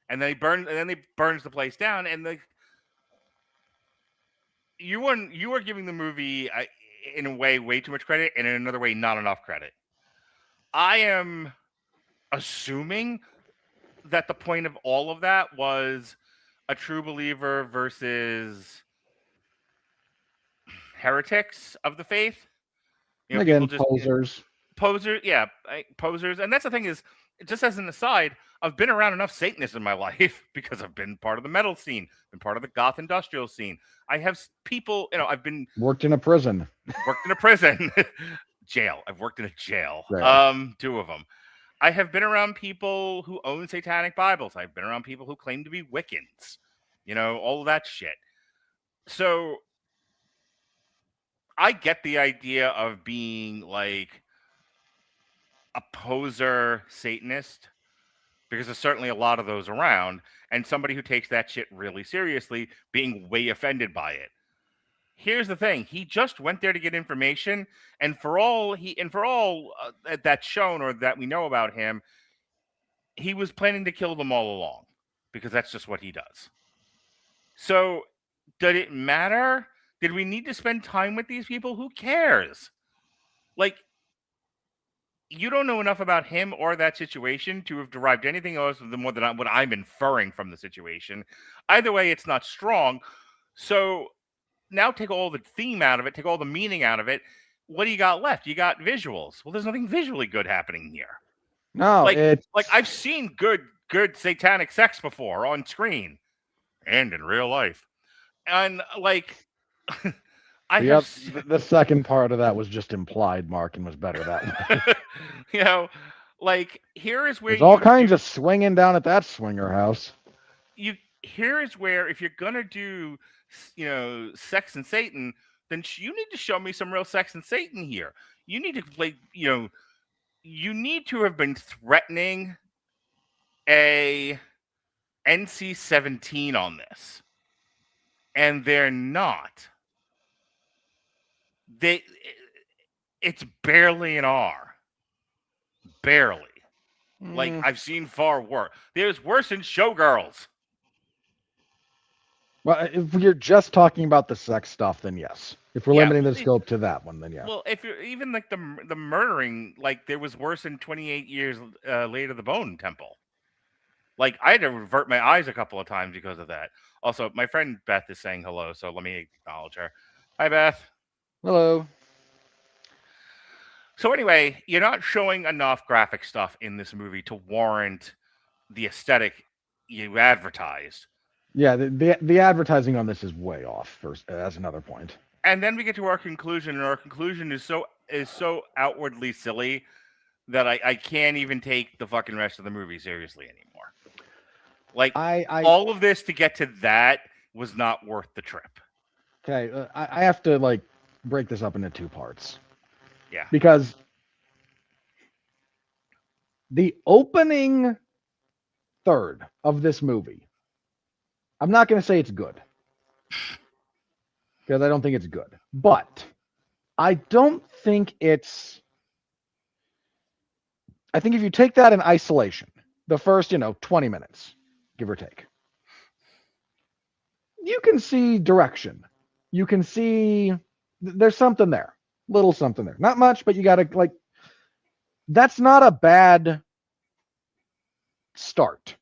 Speaker 3: and then he burns the place down. And you are giving the movie in a way way too much credit, and in another way not enough credit. I am assuming that the point of all of that was a true believer versus heretics of the faith.
Speaker 4: Again, posers.
Speaker 3: Posers. And that's the thing is, just as an aside, I've been around enough Satanists in my life because I've been part of the metal scene, been part of the goth industrial scene. I have people, I've been
Speaker 4: worked in a prison.
Speaker 3: Jail. I've worked in a jail.
Speaker 4: Right.
Speaker 3: 2 of them. I have been around people who own satanic Bibles. I've been around people who claim to be Wiccans. All of that shit. So I get the idea of being like a poser Satanist, because there's certainly a lot of those around, and somebody who takes that shit really seriously being way offended by it. Here's the thing. He just went there to get information, and for all that's shown or that we know about him, he was planning to kill them all along, because that's just what he does. So, did it matter? Did we need to spend time with these people? Who cares? Like, you don't know enough about him or that situation to have derived anything else more than what I'm inferring from the situation. Either way, it's not strong. So now take all the theme out of it, take all the meaning out of it. What do you got left? You got visuals. Well, there's nothing visually good happening here.
Speaker 4: No,
Speaker 3: like I've seen good satanic sex before on screen and in real life. And like
Speaker 4: the second part of that was just implied, Mark, and was better that way.
Speaker 3: Here is where
Speaker 4: there's all kinds of swinging down at that swinger house.
Speaker 3: Here is where, if you're gonna do, sex and Satan, then you need to show me some real sex and Satan here. You need to play, you need to have been threatening a NC-17 on this, and they're not. It's barely an R. Barely. Like, I've seen far worse. There's worse in Showgirls.
Speaker 4: Well, if you're just talking about the sex stuff, then yes. If we're limiting the scope to that one, then yeah.
Speaker 3: Well, if you're even like the murdering, like there was worse in 28 Years Later, the Bone Temple. Like, I had to revert my eyes a couple of times because of that. Also, my friend Beth is saying hello, so let me acknowledge her. Hi, Beth.
Speaker 4: Hello.
Speaker 3: So anyway, you're not showing enough graphic stuff in this movie to warrant the aesthetic you advertised.
Speaker 4: Yeah, the advertising on this is way off. First, that's another point.
Speaker 3: And then we get to our conclusion, and our conclusion is so outwardly silly that I can't even take the fucking rest of the movie seriously anymore. Like, all of this to get to that was not worth the trip.
Speaker 4: Okay, I have to break this up into 2 parts.
Speaker 3: Yeah.
Speaker 4: Because the opening third of this movie, I'm not going to say it's good, because I don't think it's good. But I don't think it's... I think if you take that in isolation, the first, 20 minutes, give or take, you can see direction. You can see there's something there. Little something there. Not much, but you got to, that's not a bad start.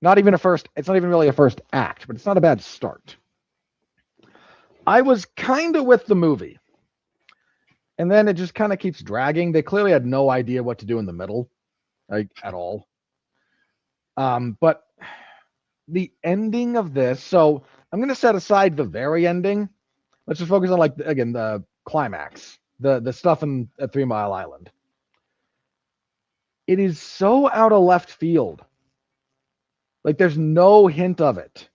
Speaker 4: It's not even really a first act, but it's not a bad start. I was kind of with the movie, and then it just kind of keeps dragging. They clearly had no idea what to do in the middle, at all. But the ending of this, so I'm going to set aside the very ending. Let's just focus on, the climax, the stuff at 3 Mile Island. It is so out of left field. There's no hint of it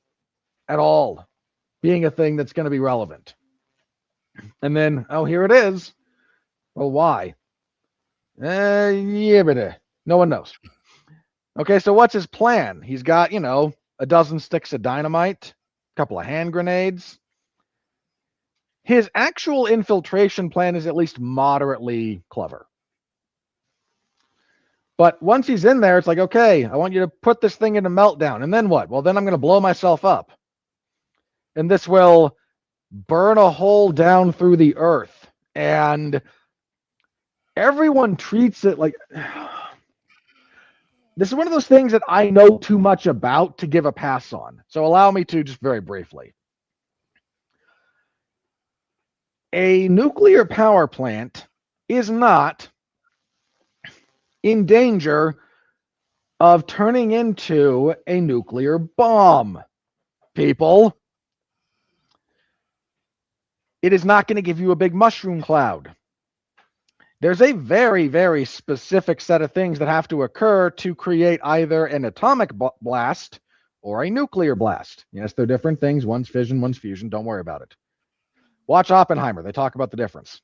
Speaker 4: at all being a thing that's going to be relevant. And then, here it is. Well, why? Yeah, but no one knows. Okay, so what's his plan? He's got, a dozen sticks of dynamite, a couple of hand grenades. His actual infiltration plan is at least moderately clever. But once he's in there, it's like, okay, I want you to put this thing into meltdown. And then what? Well, then I'm going to blow myself up. And this will burn a hole down through the earth. And everyone treats it like... This is one of those things that I know too much about to give a pass on. So allow me to just very briefly. A nuclear power plant is not in danger of turning into a nuclear bomb, people. It is not going to give you a big mushroom cloud. There's a very, very specific set of things that have to occur to create either an atomic blast or a nuclear blast. Yes, they're different things. One's fission, one's fusion. Don't worry about it. Watch Oppenheimer. They talk about the difference.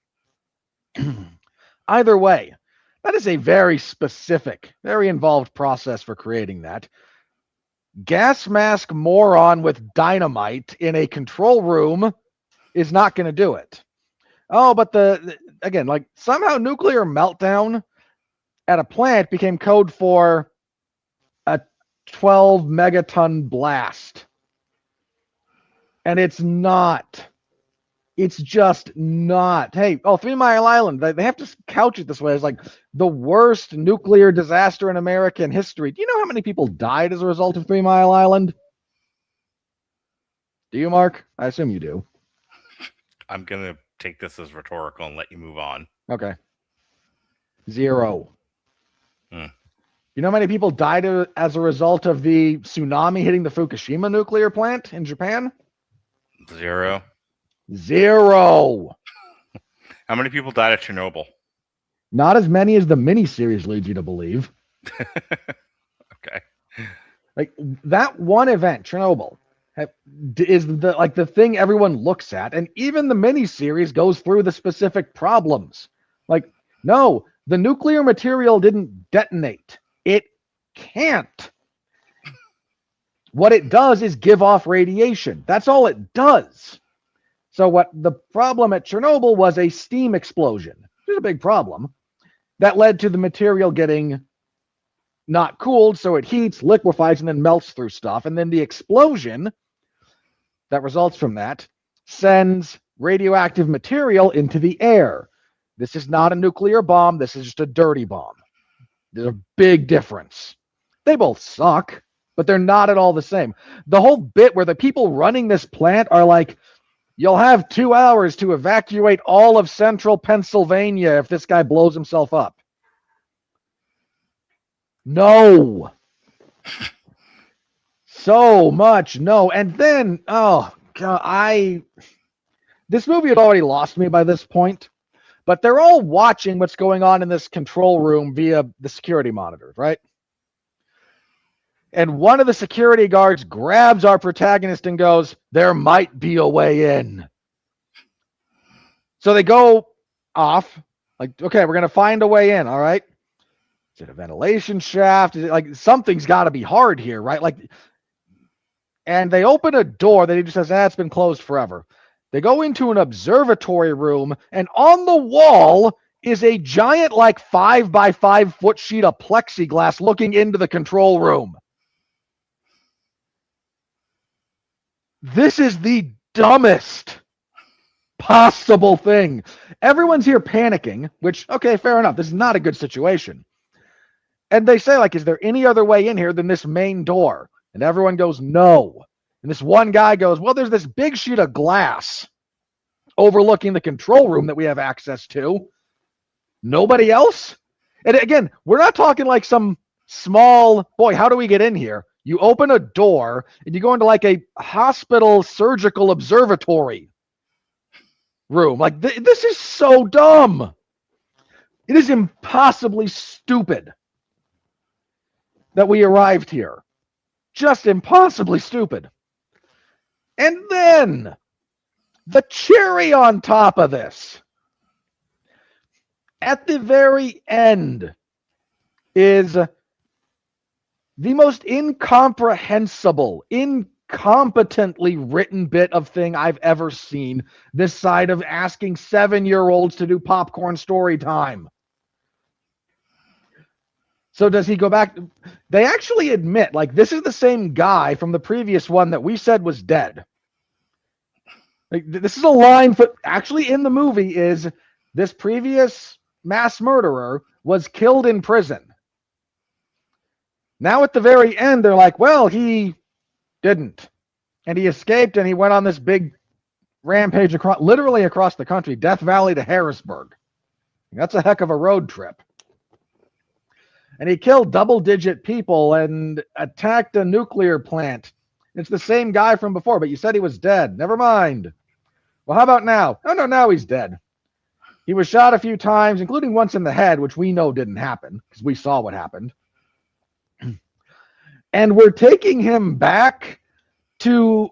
Speaker 4: Either way, that is a very specific, very involved process for creating that. Gas mask moron with dynamite in a control room is not going to do it. Oh, but again, like somehow nuclear meltdown at a plant became code for a 12 megaton blast. And it's not. It's just not. Hey, 3 Mile Island, they have to couch it this way as like the worst nuclear disaster in American history. Do you know how many people died as a result of 3 Mile Island? Do you, Mark? I assume you do.
Speaker 3: I'm going to take this as rhetorical and let you move on.
Speaker 4: Okay. 0.
Speaker 3: Hmm.
Speaker 4: You know how many people died as a result of the tsunami hitting the Fukushima nuclear plant in Japan?
Speaker 3: 0.
Speaker 4: 0.
Speaker 3: How many people died at Chernobyl?
Speaker 4: Not as many as the miniseries leads you to believe.
Speaker 3: Okay.
Speaker 4: Like that one event, Chernobyl, is the thing everyone looks at, and even the miniseries goes through the specific problems. Like, no, the nuclear material didn't detonate. It can't. What it does is give off radiation. That's all it does. So what the problem at Chernobyl was a steam explosion, which is a big problem, that led to the material getting not cooled, so it heats, liquefies, and then melts through stuff. And then the explosion that results from that sends radioactive material into the air. This is not a nuclear bomb. This is just a dirty bomb. There's a big difference. They both suck, but they're not at all the same. The whole bit where the people running this plant are like, you'll have 2 hours to evacuate all of central Pennsylvania if this guy blows himself up. No. So much no. And then, oh, God, this movie had already lost me by this point, but they're all watching what's going on in this control room via the security monitors, right? And one of the security guards grabs our protagonist and goes, there might be a way in. So they go off, like, okay, we're going to find a way in, all right? Is it a ventilation shaft? Is it like something's got to be hard here, right? Like, and they open a door that he just says, it's been closed forever. They go into an observatory room, and on the wall is a giant, like 5 by 5 foot sheet of plexiglass looking into the control room. This is the dumbest possible thing. Everyone's here panicking, which, okay, fair enough. This is not a good situation. And they say, like, is there any other way in here than this main door? And everyone goes, no. And this one guy goes, well, there's this big sheet of glass overlooking the control room that we have access to. Nobody else? And again, we're not talking like some small, boy, how do we get in here? You open a door and you go into like a hospital surgical observatory room. Like this is so dumb. It is impossibly stupid that we arrived here. Just impossibly stupid. And then the cherry on top of this, at the very end, is the most incomprehensible, incompetently written bit of thing I've ever seen this side of asking 7-year-olds to do popcorn story time. So does he go back? They actually admit, like, this is the same guy from the previous one that we said was dead. Like, this is a line for actually in the movie is this previous mass murderer was killed in prison. Now at the very end, they're like, well, he didn't. And he escaped and he went on this big rampage literally across the country, Death Valley to Harrisburg. That's a heck of a road trip. And he killed double-digit people and attacked a nuclear plant. It's the same guy from before, but you said he was dead. Never mind. Well, how about now? Oh, no, now he's dead. He was shot a few times, including once in the head, which we know didn't happen because we saw what happened. And we're taking him back to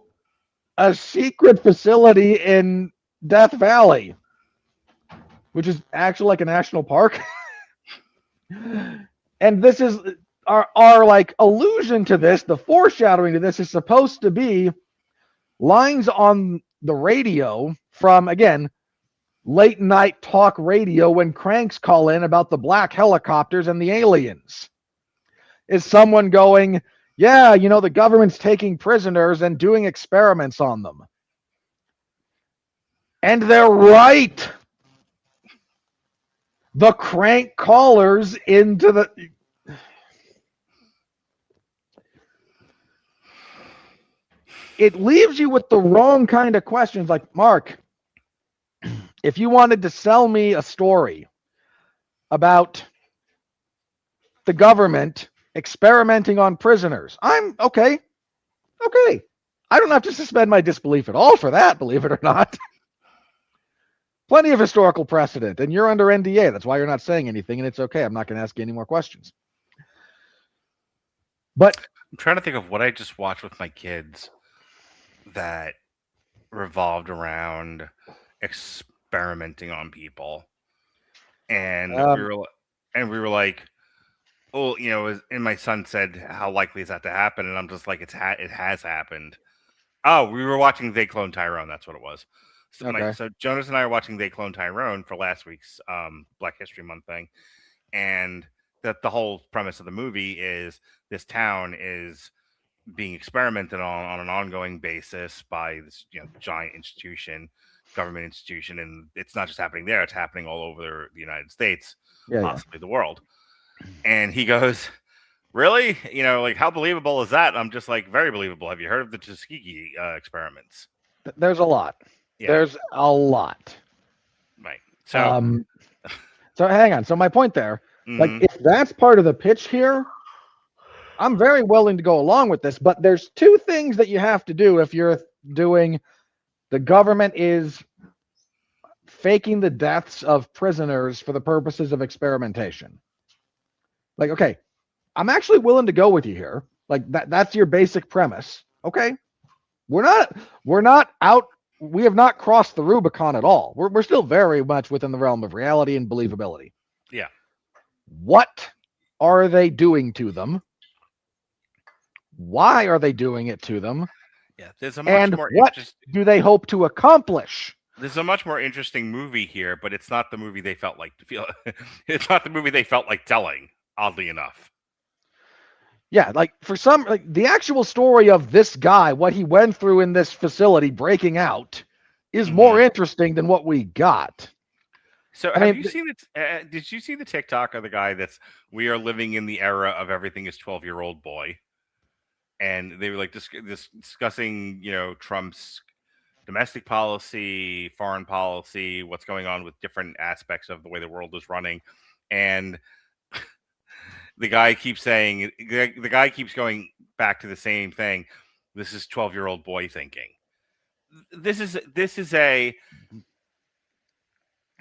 Speaker 4: a secret facility in Death Valley, which is actually like a national park. And this is our like allusion to this, the foreshadowing to this is supposed to be lines on the radio from, again, late night talk radio when cranks call in about the black helicopters and the aliens. Is someone going, yeah, you know, the government's taking prisoners and doing experiments on them. And they're right. The crank callers into the... It leaves you with the wrong kind of questions. Like, Mark, if you wanted to sell me a story about the government experimenting on prisoners, I'm okay. Okay. I don't have to suspend my disbelief at all for that, believe it or not. Plenty of historical precedent, and you're under NDA. That's why you're not saying anything, and it's okay. I'm not going to ask you any more questions. But
Speaker 3: I'm trying to think of what I just watched with my kids that revolved around experimenting on people, and we were like, oh, you know, and my son said, "How likely is that to happen?" And I'm just like, it has happened. Oh, we were watching They Clone Tyrone. That's what it was. So,
Speaker 4: okay.
Speaker 3: So Jonas and I are watching They Clone Tyrone for last week's Black History Month thing, and that the whole premise of the movie is this town is being experimented on an ongoing basis by this, you know, giant institution, government institution, and it's not just happening there; it's happening all over the United States, possibly the world. And he goes, "Really? You know, like how believable is that?" And I'm just like, "Very believable. Have you heard of the Tuskegee experiments?"
Speaker 4: There's a lot. Yeah. There's a lot.
Speaker 3: Right. So,
Speaker 4: so hang on. So my point there, like if that's part of the pitch here, I'm very willing to go along with this, but there's two things that you have to do if you're doing the government is faking the deaths of prisoners for the purposes of experimentation. Like, okay, I'm actually willing to go with you here. Like that's your basic premise. Okay. We're not out. We have not crossed the Rubicon at all. We're still very much within the realm of reality and believability.
Speaker 3: Yeah.
Speaker 4: What are they doing to them? Why are they doing it to them?
Speaker 3: Yeah, there's a much more
Speaker 4: what do they hope to accomplish?
Speaker 3: There's a much more interesting movie here, but it's not the movie they felt like to feel. It's not the movie they felt like telling. Oddly enough.
Speaker 4: Yeah, like for some, like the actual story of this guy, what he went through in this facility, breaking out, is more interesting than what we got.
Speaker 3: So, have you seen it? Did you see the TikTok of the guy that's "We are living in the era of everything is 12-year-old boy," and they were like discussing, you know, Trump's domestic policy, foreign policy, what's going on with different aspects of the way the world is running, and the guy keeps saying, the guy keeps going back to the same thing. This is 12-year-old boy thinking. This is a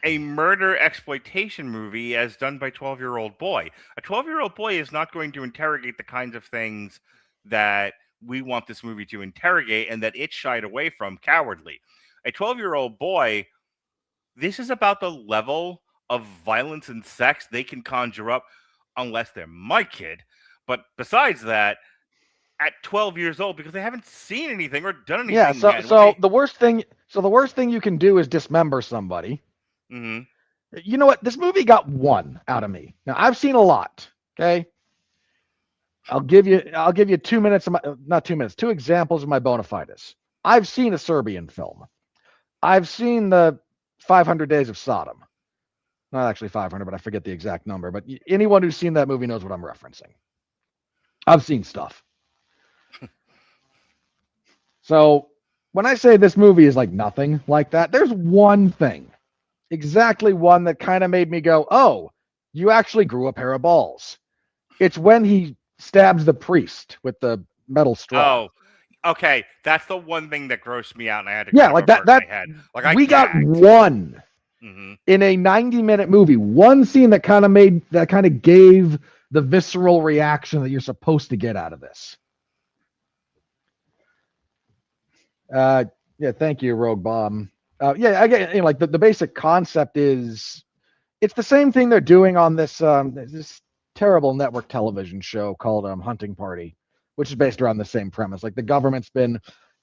Speaker 3: murder exploitation movie as done by 12-year-old boy. A 12-year-old boy is not going to interrogate the kinds of things that we want this movie to interrogate and that it shied away from cowardly. A 12-year-old boy, this is about the level of violence and sex they can conjure up, unless they're my kid. But besides that, at 12 years old, because they haven't seen anything or done anything.
Speaker 4: Yeah, so the worst thing you can do is dismember somebody.
Speaker 3: Mm-hmm.
Speaker 4: You know what? This movie got one out of me. Now, I've seen a lot, okay? I'll give you 2 minutes of my, not 2 minutes, 2 examples of my bona fides. I've seen a Serbian film. I've seen the 500 Days of Sodom. Not actually 500, but I forget the exact number. But anyone who's seen that movie knows what I'm referencing. I've seen stuff. So when I say this movie is like nothing like that, there's one thing, exactly one that kind of made me go, oh, you actually grew a pair of balls. It's when he stabs the priest with the metal straw.
Speaker 3: Oh, okay. That's the one thing that grossed me out, and I had to
Speaker 4: like that.
Speaker 3: my head. Like I
Speaker 4: we
Speaker 3: gagged.
Speaker 4: got one in a 90-minute movie. One scene that kind of gave the visceral reaction that you're supposed to get out of this. Yeah, thank you, Rogue Bomb. Yeah, again, like the basic concept is, it's the same thing they're doing on this this terrible network television show called Hunting Party, which is based around the same premise. Like the government's been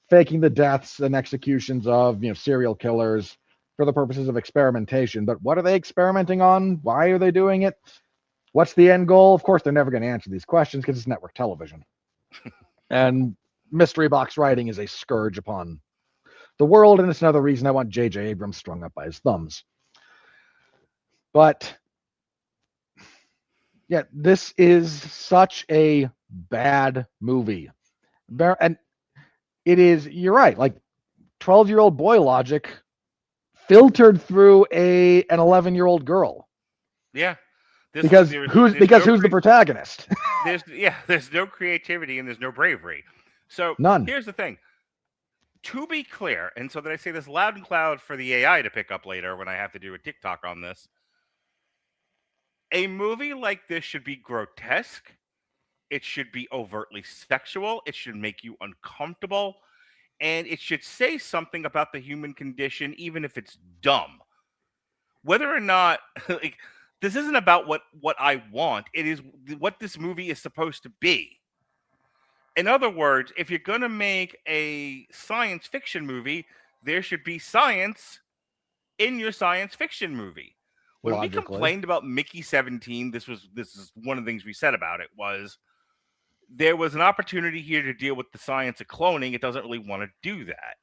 Speaker 4: faking the deaths and executions of serial killers for the purposes of experimentation. But what are they experimenting on? Why are they doing it? What's the end goal? Of course, they're never going to answer these questions because it's network television. And mystery box writing is a scourge upon the world, and it's another reason I want J.J. Abrams strung up by his thumbs. But yeah, this is such a bad movie. And it is, you're right, like 12-year-old boy logic filtered through an 11-year-old girl.
Speaker 3: Yeah.
Speaker 4: Because who's the protagonist?
Speaker 3: There's no creativity and there's no bravery. So
Speaker 4: none.
Speaker 3: Here's the thing. To be clear, and so that I say this loud and loud for the AI to pick up later when I have to do a TikTok on this, a movie like this should be grotesque. It should be overtly sexual. It should make you uncomfortable. And it should say something about the human condition, even if it's dumb. Whether or not, like, this isn't about what I want. It is what this movie is supposed to be. In other words, if you're going to make a science fiction movie, there should be science in your science fiction movie. When we complained about Mickey 17, this is one of the things we said about it, was there was an opportunity here to deal with the science of cloning. It doesn't really want to do that.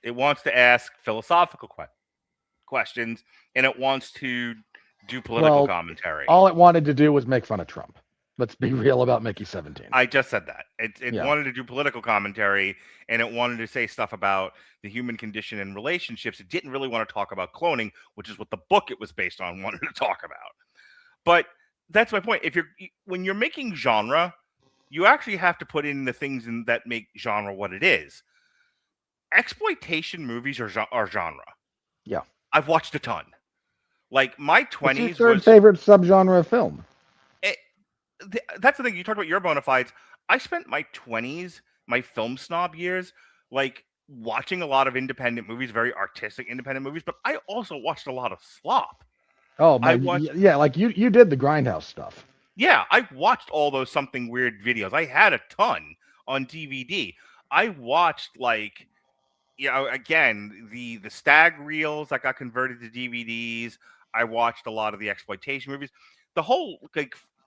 Speaker 3: It wants to ask philosophical questions, and it wants to do political commentary.
Speaker 4: All it wanted to do was make fun of Trump. Let's be real about Mickey 17.
Speaker 3: I just said that. It wanted to do political commentary, and it wanted to say stuff about the human condition and relationships. It didn't really want to talk about cloning, which is what the book it was based on wanted to talk about. But that's my point. When you're making genre, you actually have to put in the things that make genre what it is. Exploitation movies are genre.
Speaker 4: Yeah.
Speaker 3: I've watched a ton. Like my 20s. What's
Speaker 4: your third favorite subgenre of film?
Speaker 3: That's the thing. You talked about your bona fides. I spent my 20s, my film snob years, like watching a lot of independent movies, very artistic independent movies, but I also watched a lot of slop.
Speaker 4: Oh, yeah, like you did the Grindhouse stuff.
Speaker 3: Yeah, I watched all those Something Weird videos. I had a ton on DVD. I watched, like, again, the stag reels that got converted to DVDs. I watched a lot of the exploitation movies. The whole,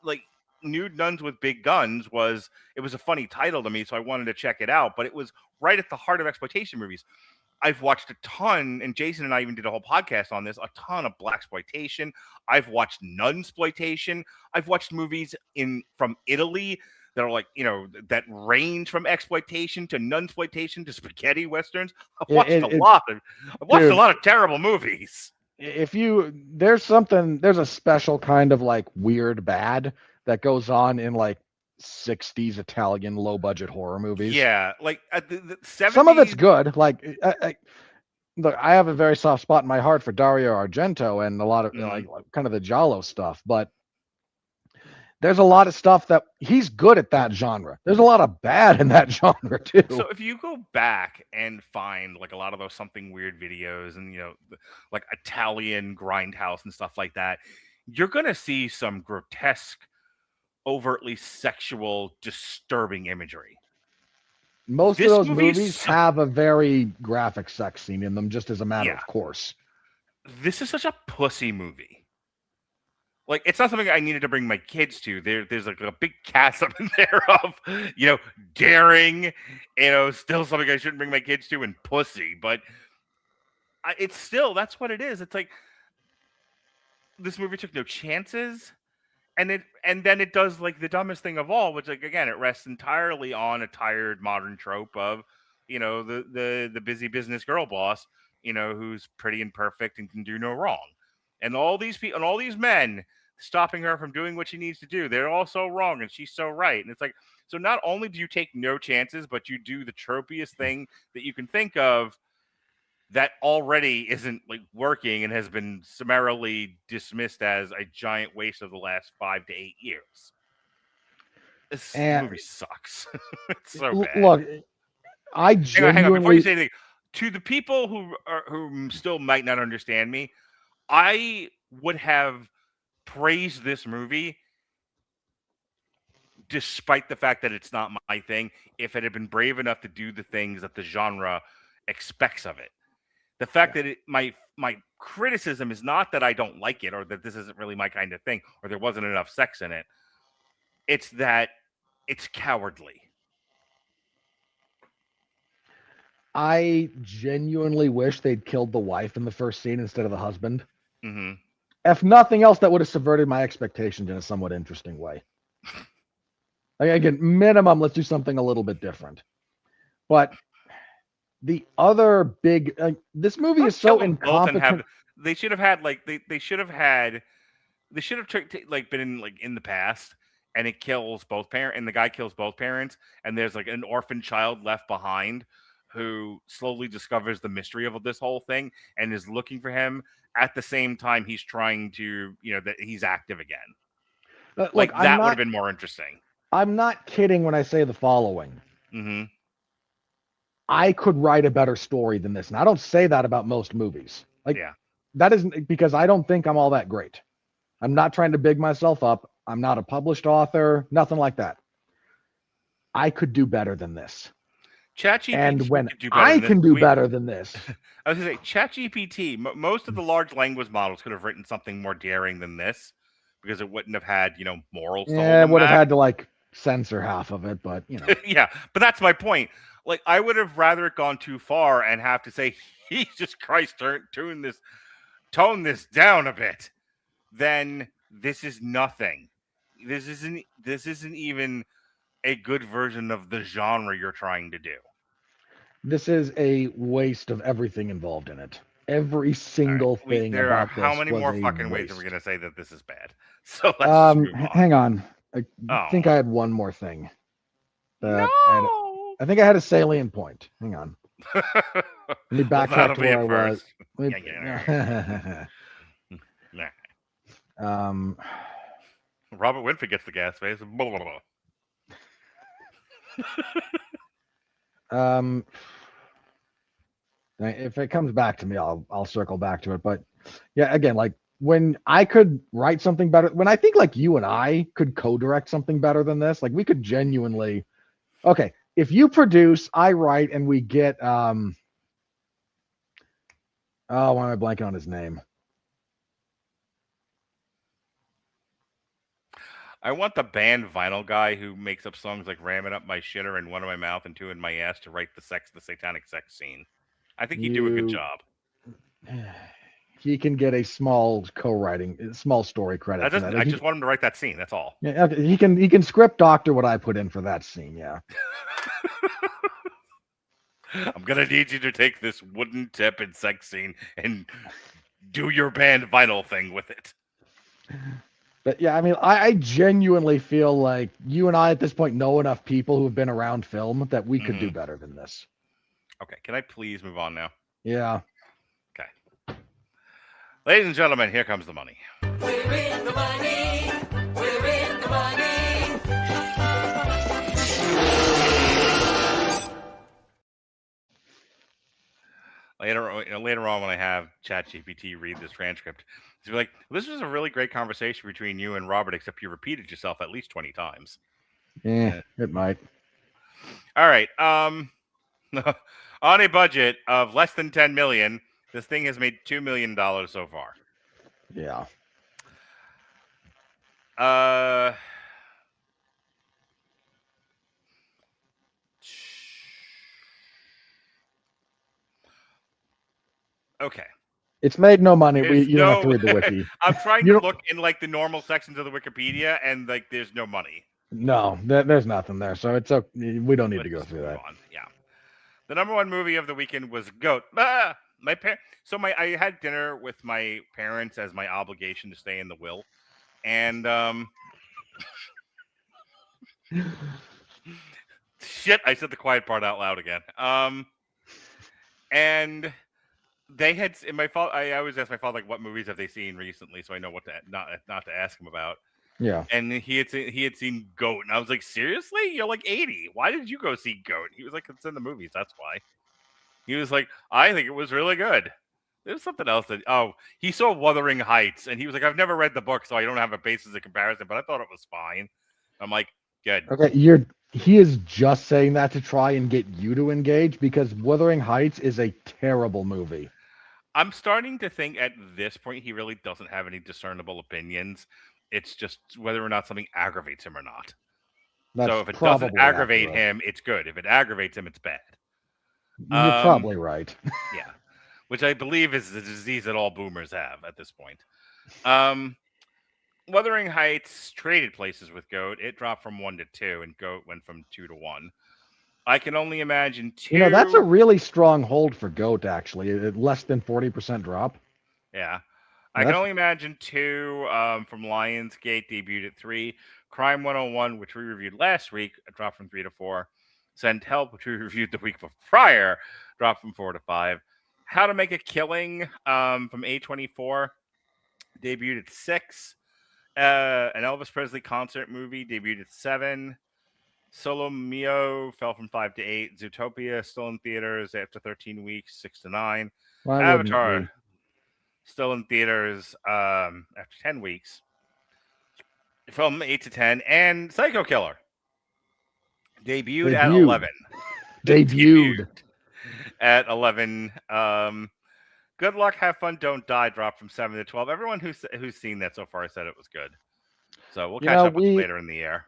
Speaker 3: like Nude Nuns with Big Guns was a funny title to me, so I wanted to check it out, but it was right at the heart of exploitation movies. I've watched a ton, and Jason and I even did a whole podcast on this, a ton of blaxploitation. I've watched nunsploitation. I've watched movies from Italy that are like, that range from exploitation to nunsploitation to spaghetti westerns. I've watched a lot of terrible movies.
Speaker 4: There's a special kind of like weird bad that goes on in like 60s Italian low budget horror movies.
Speaker 3: Yeah, like the 70s.
Speaker 4: Some of it's good. Like, look, I have a very soft spot in my heart for Dario Argento and a lot of like kind of the giallo stuff, but there's a lot of stuff that he's good at that genre. There's a lot of bad in that genre too.
Speaker 3: So if you go back and find like a lot of those Something Weird videos and like Italian Grindhouse and stuff like that, you're gonna see some grotesque, overtly sexual, disturbing imagery.
Speaker 4: Most of those movies have a very graphic sex scene in them, just as a matter of course.
Speaker 3: This is such a pussy movie. Like, it's not something I needed to bring my kids to. There's like a big cast up in there of, daring, still something I shouldn't bring my kids to, and pussy. But it's still, that's what it is. It's like, this movie took no chances. And then it does like the dumbest thing of all, which, like, again, it rests entirely on a tired modern trope of, the busy business girl boss, who's pretty and perfect and can do no wrong. And all these people and all these men stopping her from doing what she needs to do, they're all so wrong and she's so right. And it's like, so not only do you take no chances, but you do the tropiest thing that you can think of that already isn't like working and has been summarily dismissed as a giant waste of the last 5 to 8 years. This movie sucks. It's so bad.
Speaker 4: Look, I genuinely...
Speaker 3: Hang on, before you say anything, to the people who still might not understand me, I would have praised this movie despite the fact that it's not my thing if it had been brave enough to do the things that the genre expects of it. The fact that my criticism is not that I don't like it or that this isn't really my kind of thing or there wasn't enough sex in it. It's that it's cowardly.
Speaker 4: I genuinely wish they'd killed the wife in the first scene instead of the husband.
Speaker 3: Mm-hmm.
Speaker 4: If nothing else, that would have subverted my expectations in a somewhat interesting way. Like, again, minimum, let's do something a little bit different. But the other big, this movie is so incompetent.
Speaker 3: They should have had like they should have been in like in the past, and it kills both parents, and the guy kills both parents, and there's like an orphan child left behind who slowly discovers the mystery of this whole thing and is looking for him at the same time he's trying to, that he's active again. Like, that would have been more interesting.
Speaker 4: I'm not kidding when I say the following.
Speaker 3: Mm-hmm.
Speaker 4: I could write a better story than this. And I don't say that about most movies. That isn't because I don't think I'm all that great. I'm not trying to big myself up. I'm not a published author, nothing like that. I could do better than this.
Speaker 3: ChatGPT,
Speaker 4: and when I can do better than this.
Speaker 3: I was going to say, ChatGPT, most of the large language models could have written something more daring than this because it wouldn't have had, morals.
Speaker 4: Yeah, it would have had to like censor half of it, but
Speaker 3: Yeah, but that's my point. Like, I would have rather gone too far and have to say, Jesus Christ, tone this down a bit. Then this is nothing. This isn't even a good version of the genre you're trying to do.
Speaker 4: This is a waste of everything involved in it. Every single thing about this.
Speaker 3: How many more fucking ways are we going to say that this is bad? So let's move on.
Speaker 4: Hang on. I think I had one more thing.
Speaker 3: No!
Speaker 4: I think I had a salient point. Hang on. Let me backtrack to where I was.
Speaker 3: Robert Winfrey gets the gas face. Blah, blah, blah.
Speaker 4: If it comes back to me, I'll circle back to it. But yeah, again, like when I could write something better, when I think like you and I could co-direct something better than this, like we could genuinely, okay, if you produce, I write, and we get, why am I blanking on his name?
Speaker 3: I want the band vinyl guy who makes up songs like Ramming Up My Shitter and One in My Mouth and Two in My Ass to write the satanic sex scene. I think he'd do a good job.
Speaker 4: He can get a small co-writing, small story credit.
Speaker 3: I just want him to write that scene. That's all.
Speaker 4: Yeah, okay. He can script doctor what I put in for that scene. Yeah.
Speaker 3: I'm gonna need you to take this wooden tip and sex scene and do your band vinyl thing with it.
Speaker 4: But yeah, I mean, I genuinely feel like you and I at this point know enough people who have been around film that we could do better than this.
Speaker 3: Okay, can I please move on now?
Speaker 4: Yeah.
Speaker 3: Okay. Ladies and gentlemen, here comes the money.
Speaker 5: We're in the money. We're in the money.
Speaker 3: Later on when I have ChatGPT read this transcript, it's like, this was a really great conversation between you and Robert, except you repeated yourself at least 20 times.
Speaker 4: Yeah, it might.
Speaker 3: All right. On a budget of less than $10 million, this thing has made $2 million so far.
Speaker 4: Yeah.
Speaker 3: Uh, okay.
Speaker 4: It's made no money.
Speaker 3: There's
Speaker 4: You don't have to
Speaker 3: no.
Speaker 4: read the wiki.
Speaker 3: I'm trying
Speaker 4: You
Speaker 3: to
Speaker 4: don't-
Speaker 3: look in like the normal sections of the Wikipedia, and like there's no money.
Speaker 4: No, there's nothing there. So it's okay. We don't need to go
Speaker 3: Let's
Speaker 4: through
Speaker 3: move
Speaker 4: that.
Speaker 3: on. Yeah. The number one movie of the weekend was Goat. I had dinner with my parents as my obligation to stay in the will, and shit, I said the quiet part out loud again. And they had in my father. I always ask my father like, what movies have they seen recently, so I know what to not to ask him about.
Speaker 4: Yeah.
Speaker 3: And he had seen Goat, and I was like, seriously, you're like 80. Why did you go see Goat? He was like, it's in the movies. That's why. He was like, I think it was really good. There's something else that he saw Wuthering Heights, and he was like, I've never read the book, so I don't have a basis of comparison, but I thought it was fine. I'm like, good.
Speaker 4: Okay, he is just saying that to try and get you to engage because Wuthering Heights is a terrible movie.
Speaker 3: I'm starting to think at this point he really doesn't have any discernible opinions. It's just whether or not something aggravates him or not.
Speaker 4: That's
Speaker 3: So if it
Speaker 4: probably
Speaker 3: doesn't aggravate
Speaker 4: accurate.
Speaker 3: him, it's good. If it aggravates him, it's bad.
Speaker 4: You're probably right.
Speaker 3: Yeah, which I believe is the disease that all boomers have at this point. Wuthering Heights traded places with Goat. It dropped from 1 to 2, and Goat went from 2 to 1. I can only imagine 2.
Speaker 4: That's a really strong hold for Goat, actually. Less than 40% drop.
Speaker 3: Yeah. I can only imagine 2 from Lionsgate debuted at 3. Crime 101, which we reviewed last week, dropped from 3 to 4. Send Help, which we reviewed the week prior, dropped from 4 to 5. How to Make a Killing from A24 debuted at 6. An Elvis Presley concert movie debuted at 7. Solo Mio fell from 5 to 8. Zootopia still in theaters after 13 weeks, 6 to 9. Avatar still in theaters after 10 weeks, from 8 to 10. And Psycho Killer debuted at 11.
Speaker 4: Debuted
Speaker 3: at 11. Good Luck, Have Fun, Don't Die dropped from 7 to 12. Everyone who's seen that so far said it was good. So we'll catch up with it later in the year.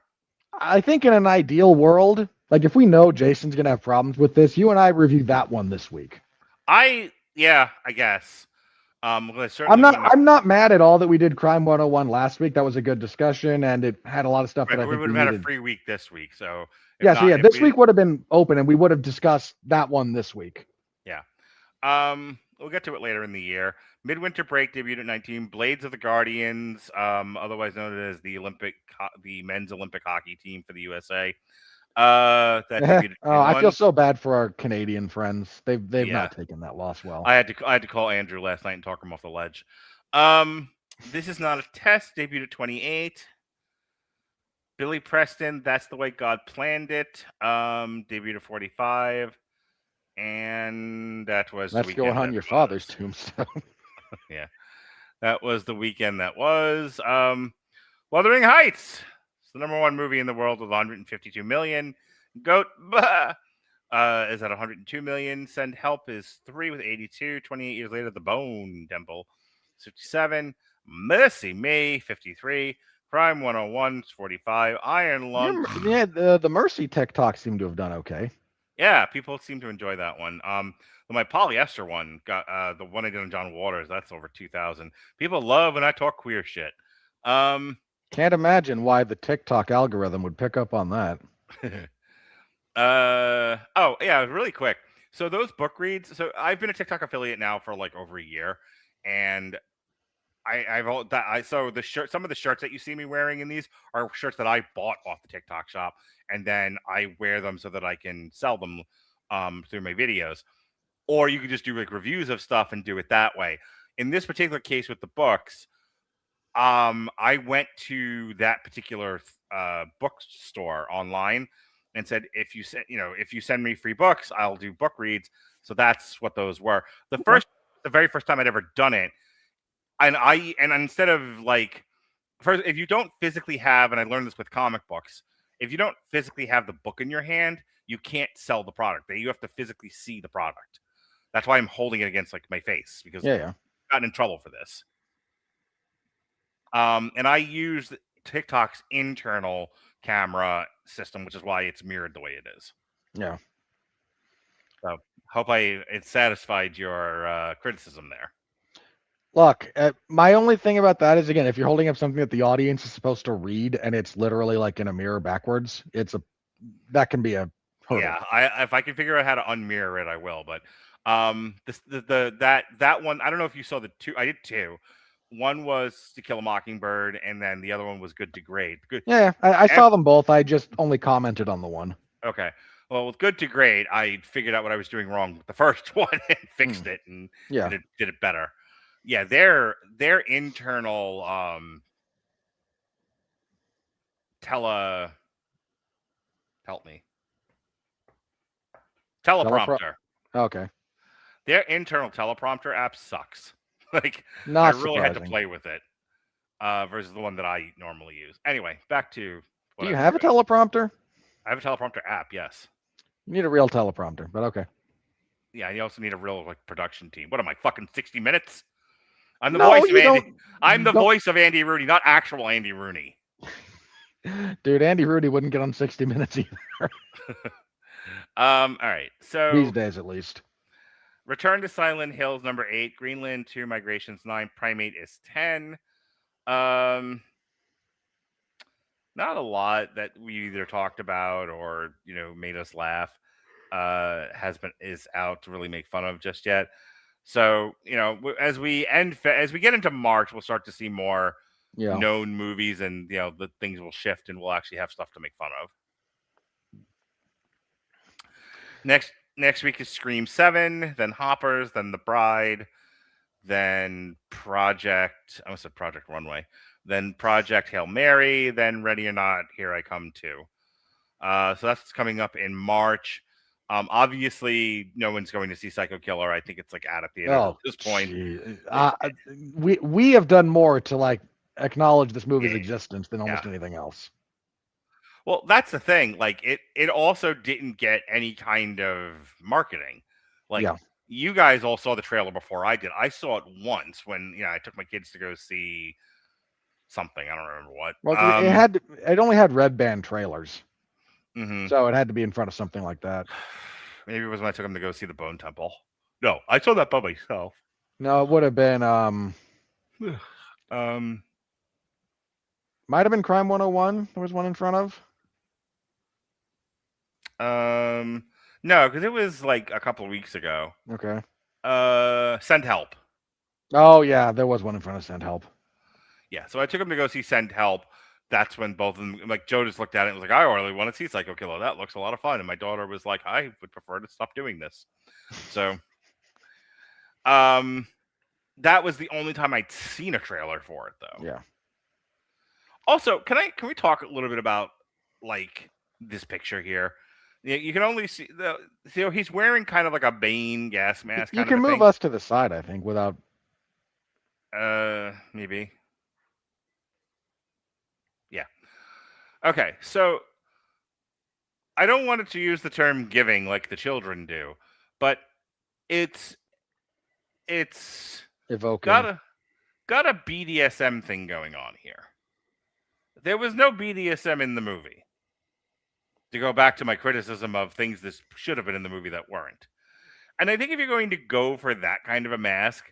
Speaker 4: I think in an ideal world, like if we know Jason's going to have problems with this, you and I review that one this week.
Speaker 3: I guess.
Speaker 4: I'm not mad at all that we did Crime 101 last week. That was a good discussion, and it had a lot of stuff that I think
Speaker 3: we would have had a free week this week. So
Speaker 4: this week would have been open, and we would have discussed that one this week.
Speaker 3: Yeah. We'll get to it later in the year. Midwinter Break debuted at 19. Blades of the Guardians, otherwise known as the men's Olympic hockey team for the USA. That debuted at
Speaker 4: I feel so bad for our Canadian friends. They've not taken that loss well.
Speaker 3: I had to call Andrew last night and talk him off the ledge. This Is Not a Test debuted at 28. Billy Preston, That's the Way God Planned It, debuted at 45. And that was
Speaker 4: Let's go on your father's tombstone.
Speaker 3: Yeah. That was the weekend that was. Wuthering Heights. It's the number one movie in the world with 152 million. Goat is at 102 million. Send Help is 3 with 82. 28 years later, The Bone Temple, 57. Mercy Me, 53. Crime 101, 45. Iron Lung.
Speaker 4: Yeah, the Mercy TikTok seemed to have done okay.
Speaker 3: Yeah, people seem to enjoy that one. My polyester one got the one I did on John Waters. That's over 2,000. People love when I talk queer shit.
Speaker 4: Can't imagine why the TikTok algorithm would pick up on that.
Speaker 3: Oh yeah, really quick. So those book reads. So I've been a TikTok affiliate now for like over a year, and so the shirt. Some of the shirts that you see me wearing in these are shirts that I bought off the TikTok shop, and then I wear them so that I can sell them through my videos. Or you could just do like reviews of stuff and do it that way. In this particular case with the books, I went to that particular bookstore online and said, if you send me free books, I'll do book reads. So that's what those were. The very first time I'd ever done it. And instead of like, first, if you don't physically have, and I learned this with comic books, if you don't physically have the book in your hand, you can't sell the product. You have to physically see the product. That's why I'm holding it against like my face, because I've gotten in trouble for this. And I used TikTok's internal camera system, which is why it's mirrored the way it is.
Speaker 4: Yeah.
Speaker 3: So hope it satisfied your criticism there.
Speaker 4: Look, my only thing about that is, again, if you're holding up something that the audience is supposed to read and it's literally like in a mirror backwards, that can be a hurdle.
Speaker 3: Yeah, if I can figure out how to unmirror it, I will. But that one, I don't know if you saw the two. I did two. One was To Kill a Mockingbird, and then the other one was Good to Great. Good.
Speaker 4: Yeah, I saw them both. I just only commented on the one.
Speaker 3: Okay. Well, with Good to Great, I figured out what I was doing wrong with the first one and fixed it, and did it better. Yeah, their internal teleprompter.
Speaker 4: Okay.
Speaker 3: Their internal teleprompter app sucks. Like,
Speaker 4: Not
Speaker 3: I really had to
Speaker 4: surprising.
Speaker 3: play with it versus the one that I normally use. Anyway, back to what
Speaker 4: Do you
Speaker 3: I was
Speaker 4: have a
Speaker 3: doing.
Speaker 4: teleprompter?
Speaker 3: I have a teleprompter app, yes.
Speaker 4: You need a real teleprompter, but okay.
Speaker 3: Yeah, and you also need a real production team. What am I, fucking 60 Minutes? I'm the
Speaker 4: No,
Speaker 3: voice of
Speaker 4: you
Speaker 3: Andy.
Speaker 4: don't-
Speaker 3: I'm the
Speaker 4: don't-
Speaker 3: voice of Andy Rooney, not actual Andy Rooney.
Speaker 4: Dude, Andy Rooney wouldn't get on 60 Minutes either.
Speaker 3: All right. So
Speaker 4: These days, at least.
Speaker 3: Return to Silent Hills number 8, Greenland 2, Migrations 9, Primate is 10. Not a lot that we either talked about or made us laugh is out to really make fun of just yet. So as we get into March, we'll start to see more known movies, and the things will shift, and we'll actually have stuff to make fun of. Next week is Scream 7, then Hoppers, then The Bride, then Project Runway, then Project Hail Mary, then Ready or Not, Here I Come Too. So that's coming up in March. Obviously, no one's going to see Psycho Killer. I think it's out of theaters at this point.
Speaker 4: We have done more to acknowledge this movie's existence than almost anything else.
Speaker 3: Well, that's the thing. It also didn't get any kind of marketing. You guys all saw the trailer before I did. I saw it once when I took my kids to go see something. I don't remember what.
Speaker 4: Well, it only had red band trailers,
Speaker 3: mhm.
Speaker 4: so it had to be in front of something like that.
Speaker 3: Maybe it was when I took them to go see the Bone Temple. No, I saw that by myself.
Speaker 4: No, it would have been might have been Crime 101. There was one in front of.
Speaker 3: No, because it was a couple of weeks ago.
Speaker 4: Okay.
Speaker 3: Send Help.
Speaker 4: Oh yeah, there was one in front of Send Help.
Speaker 3: Yeah, so I took him to go see Send Help. That's when both of them, Joe just looked at it and was like, I really want to see Psycho Killer. That looks a lot of fun. And my daughter was like, I would prefer to stop doing this. So, that was the only time I'd seen a trailer for it, though.
Speaker 4: Yeah.
Speaker 3: Also, can we talk a little bit about this picture here? You can only see he's wearing kind of like a Bane gas mask.
Speaker 4: You can move us to the side, I think, without.
Speaker 3: Maybe. Yeah. Okay, so I don't want it to use the term giving like the children do, but it's
Speaker 4: Evoking.
Speaker 3: got a BDSM thing going on here. There was no BDSM in the movie. To go back to my criticism of things this should have been in the movie that weren't. And I think if you're going to go for that kind of a mask,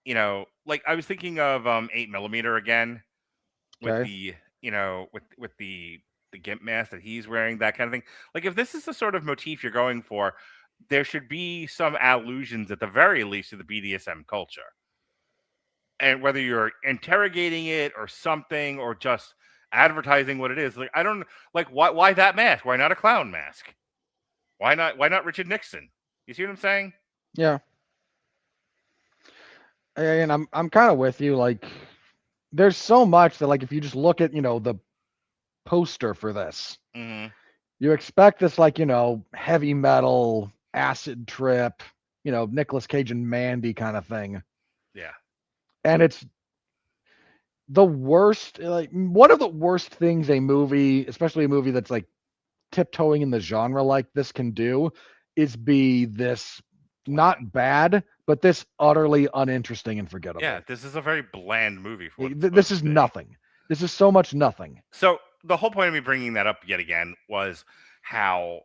Speaker 3: I was thinking of 8mm again with the with the gimp mask that he's wearing, that kind of thing. If this is the sort of motif you're going for, there should be some allusions at the very least to the BDSM culture. And whether you're interrogating it or something, or just advertising what it is, I don't why that mask? Why not a clown mask? Why not Richard Nixon? You see what I'm saying?
Speaker 4: Yeah. And I'm kind of with you. There's so much that if you just look at the poster for this, you expect this heavy metal acid trip, Nicolas Cage and Mandy kind of thing.
Speaker 3: Yeah.
Speaker 4: And it's the worst, one of the worst things a movie, especially a movie that's tiptoeing in the genre like this, can do is be this not bad, but this utterly uninteresting and forgettable.
Speaker 3: Yeah, this is a very bland movie.
Speaker 4: This is nothing. This is so much nothing.
Speaker 3: So the whole point of me bringing that up yet again was how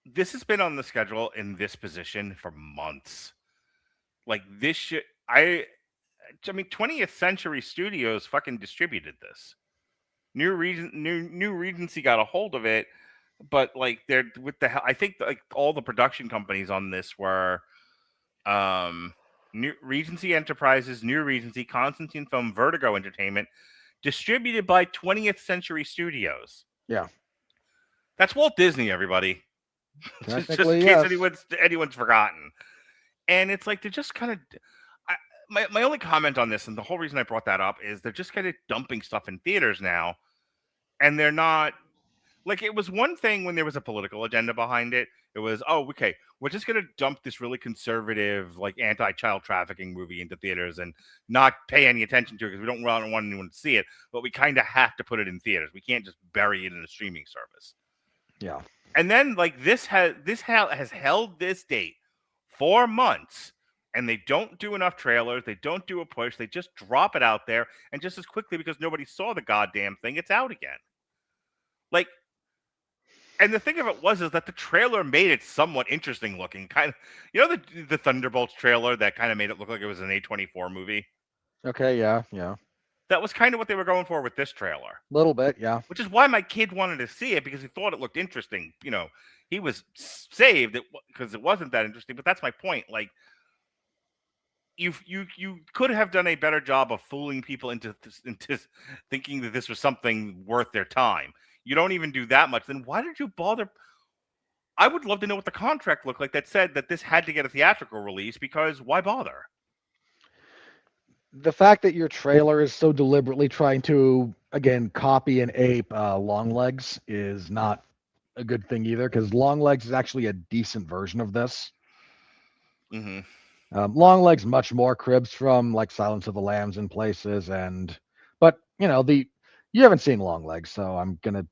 Speaker 3: this has been on the schedule in this position for months. Like this shit, I mean, 20th Century Studios fucking distributed this. New Regency got a hold of it, but like they're with the I think like all the production companies on this were New Regency Enterprises, New Regency, Constantine Film, Vertigo Entertainment, distributed by 20th Century Studios.
Speaker 4: Yeah.
Speaker 3: That's Walt Disney, everybody. just in
Speaker 4: Technically,
Speaker 3: case
Speaker 4: yes.
Speaker 3: anyone's forgotten. And it's like they're just kind of my only comment on this, and the whole reason I brought that up, is they're just kind of dumping stuff in theaters now, and they're not like, it was one thing when there was a political agenda behind it. It was, oh, okay, we're just gonna dump this really conservative, like anti-child trafficking movie into theaters and not pay any attention to it because we don't want anyone to see it, but we kind of have to put it in theaters. We can't just bury it in a streaming service.
Speaker 4: Yeah.
Speaker 3: And then like this has held this date for months. And they don't do enough trailers. They don't do a push. They just drop it out there. And just as quickly, because nobody saw the goddamn thing, it's out again. Like, and the thing of it is that the trailer made it somewhat interesting looking. Kind of, you know, the Thunderbolts trailer that kind of made it look like it was an A24 movie?
Speaker 4: Okay, yeah, yeah.
Speaker 3: That was kind of what they were going for with this trailer.
Speaker 4: A little bit, yeah.
Speaker 3: Which is why my kid wanted to see it, because he thought it looked interesting. You know, he was saved because it wasn't that interesting. But that's my point. Like, you could have done a better job of fooling people into thinking that this was something worth their time. You don't even do that much. Then why did you bother? I would love to know what the contract looked like that said that this had to get a theatrical release, because why bother?
Speaker 4: The fact that your trailer is so deliberately trying to, again, copy and ape Longlegs is not a good thing either, because Longlegs is actually a decent version of this.
Speaker 3: Mm-hmm.
Speaker 4: Longlegs much more cribs from like Silence of the Lambs in places, but you know, you haven't seen Longlegs, so I'm gonna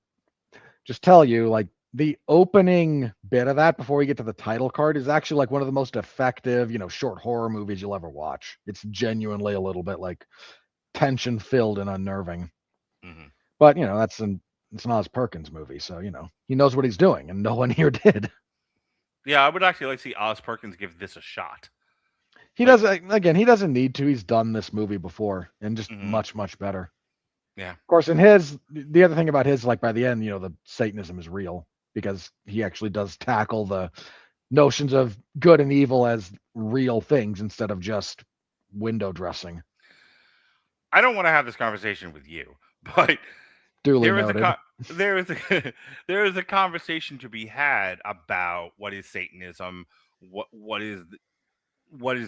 Speaker 4: just tell you, like, the opening bit of that before you get to the title card is actually like one of the most effective, you know, short horror movies you'll ever watch. It's genuinely a little bit like tension filled and unnerving.
Speaker 3: Mm-hmm.
Speaker 4: But you know, it's an Oz Perkins movie, so you know he knows what he's doing, and no one here did.
Speaker 3: Yeah, I would actually like to see Oz Perkins give this a shot.
Speaker 4: He doesn't need to. He's done this movie before, and just much, much better.
Speaker 3: Yeah.
Speaker 4: Of course, the other thing about his, like by the end, you know, the Satanism is real, because he actually does tackle the notions of good and evil as real things instead of just window dressing.
Speaker 3: I don't want to have this conversation with you, but
Speaker 4: duly noted.
Speaker 3: There is a conversation to be had about what is Satanism, what is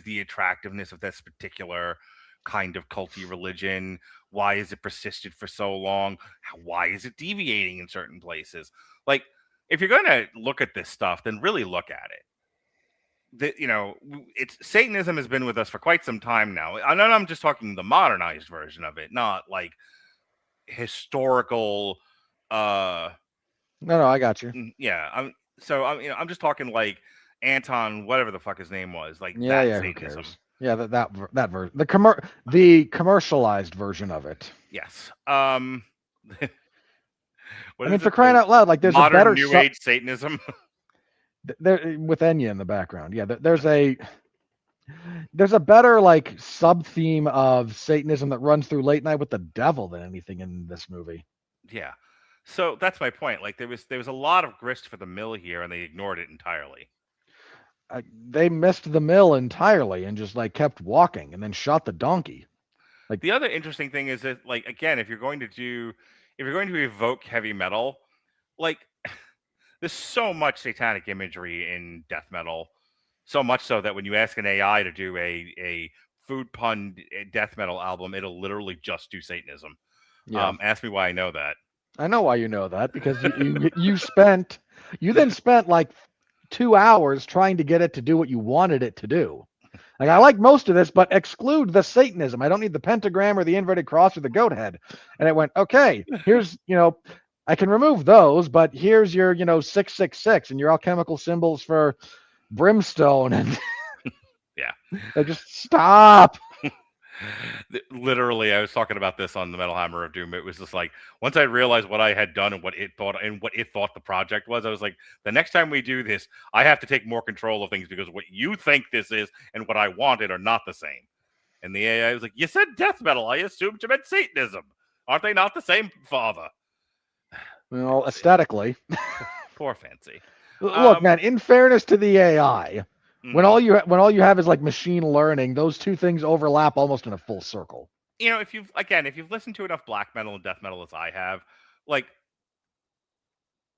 Speaker 3: the attractiveness of this particular kind of culty religion? Why has it persisted for so long? Why is it deviating in certain places? Like, if you're going to look at this stuff, then really look at it. You know, Satanism has been with us for quite some time now. And I'm just talking the modernized version of it, not like historical.
Speaker 4: No, I got you.
Speaker 3: Yeah, I'm just talking like Anton, whatever the fuck his name was, like
Speaker 4: yeah,
Speaker 3: that
Speaker 4: Satanism.
Speaker 3: Satanism.
Speaker 4: Yeah, that version, the commercialized version of it.
Speaker 3: Yes.
Speaker 4: I mean, for crying out loud, like there's
Speaker 3: modern
Speaker 4: a better
Speaker 3: New Age Satanism.
Speaker 4: There with Enya in the background. Yeah, there's a better like sub theme of Satanism that runs through Late Night with the Devil than anything in this movie.
Speaker 3: Yeah. So that's my point. Like there was a lot of grist for the mill here, and they ignored it entirely.
Speaker 4: They missed the mill entirely and just like kept walking and then shot the donkey. Like,
Speaker 3: the other interesting thing is that, like, again, if you're going to evoke heavy metal, like there's so much satanic imagery in death metal, so much so that when you ask an AI to do a food pun death metal album, it'll literally just do Satanism.
Speaker 4: Yeah.
Speaker 3: Ask me why I know that.
Speaker 4: I know why you know that, because you then spent like 2 hours trying to get it to do what you wanted it to do. Like, I like most of this, but exclude the Satanism. I don't need the pentagram or the inverted cross or the goat head. And it went, okay, here's, you know, I can remove those, but here's your, you know, 666 and your alchemical symbols for brimstone. And
Speaker 3: yeah,
Speaker 4: they just stop.
Speaker 3: Literally, I was talking about this on the Metal Hammer of Doom. It was just like, once I realized what I had done and what it thought the project was, I was like, the next time we do this, I have to take more control of things, because what you think this is and what I wanted are not the same. And the AI was like, you said death metal. I assumed you meant Satanism. Aren't they not the same, father?
Speaker 4: Well, aesthetically.
Speaker 3: Poor Fancy.
Speaker 4: Look, man, in fairness to the AI, when all you have is like machine learning, those two things overlap almost in a full circle.
Speaker 3: You know, if you've listened to enough black metal and death metal as I have, like,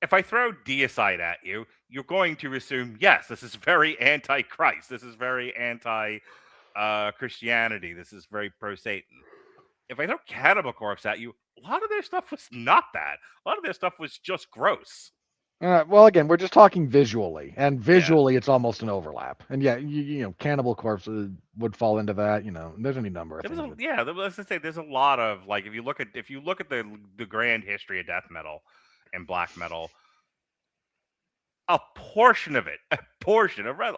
Speaker 3: if I throw deicide at you, you're going to assume, yes, this is very anti-Christ. This is very anti-Christianity. This is very pro-Satan. If I throw Cannibal Corpse at you, a lot of their stuff was not that. A lot of their stuff was just gross.
Speaker 4: Well, again, we're just talking visually, and visually it's almost an overlap. And yeah, you know, Cannibal Corpse would fall into that. You know, there's any number of things.
Speaker 3: Let's just say there's a lot of, like, if you look at the grand history of death metal and black metal, a portion of it, a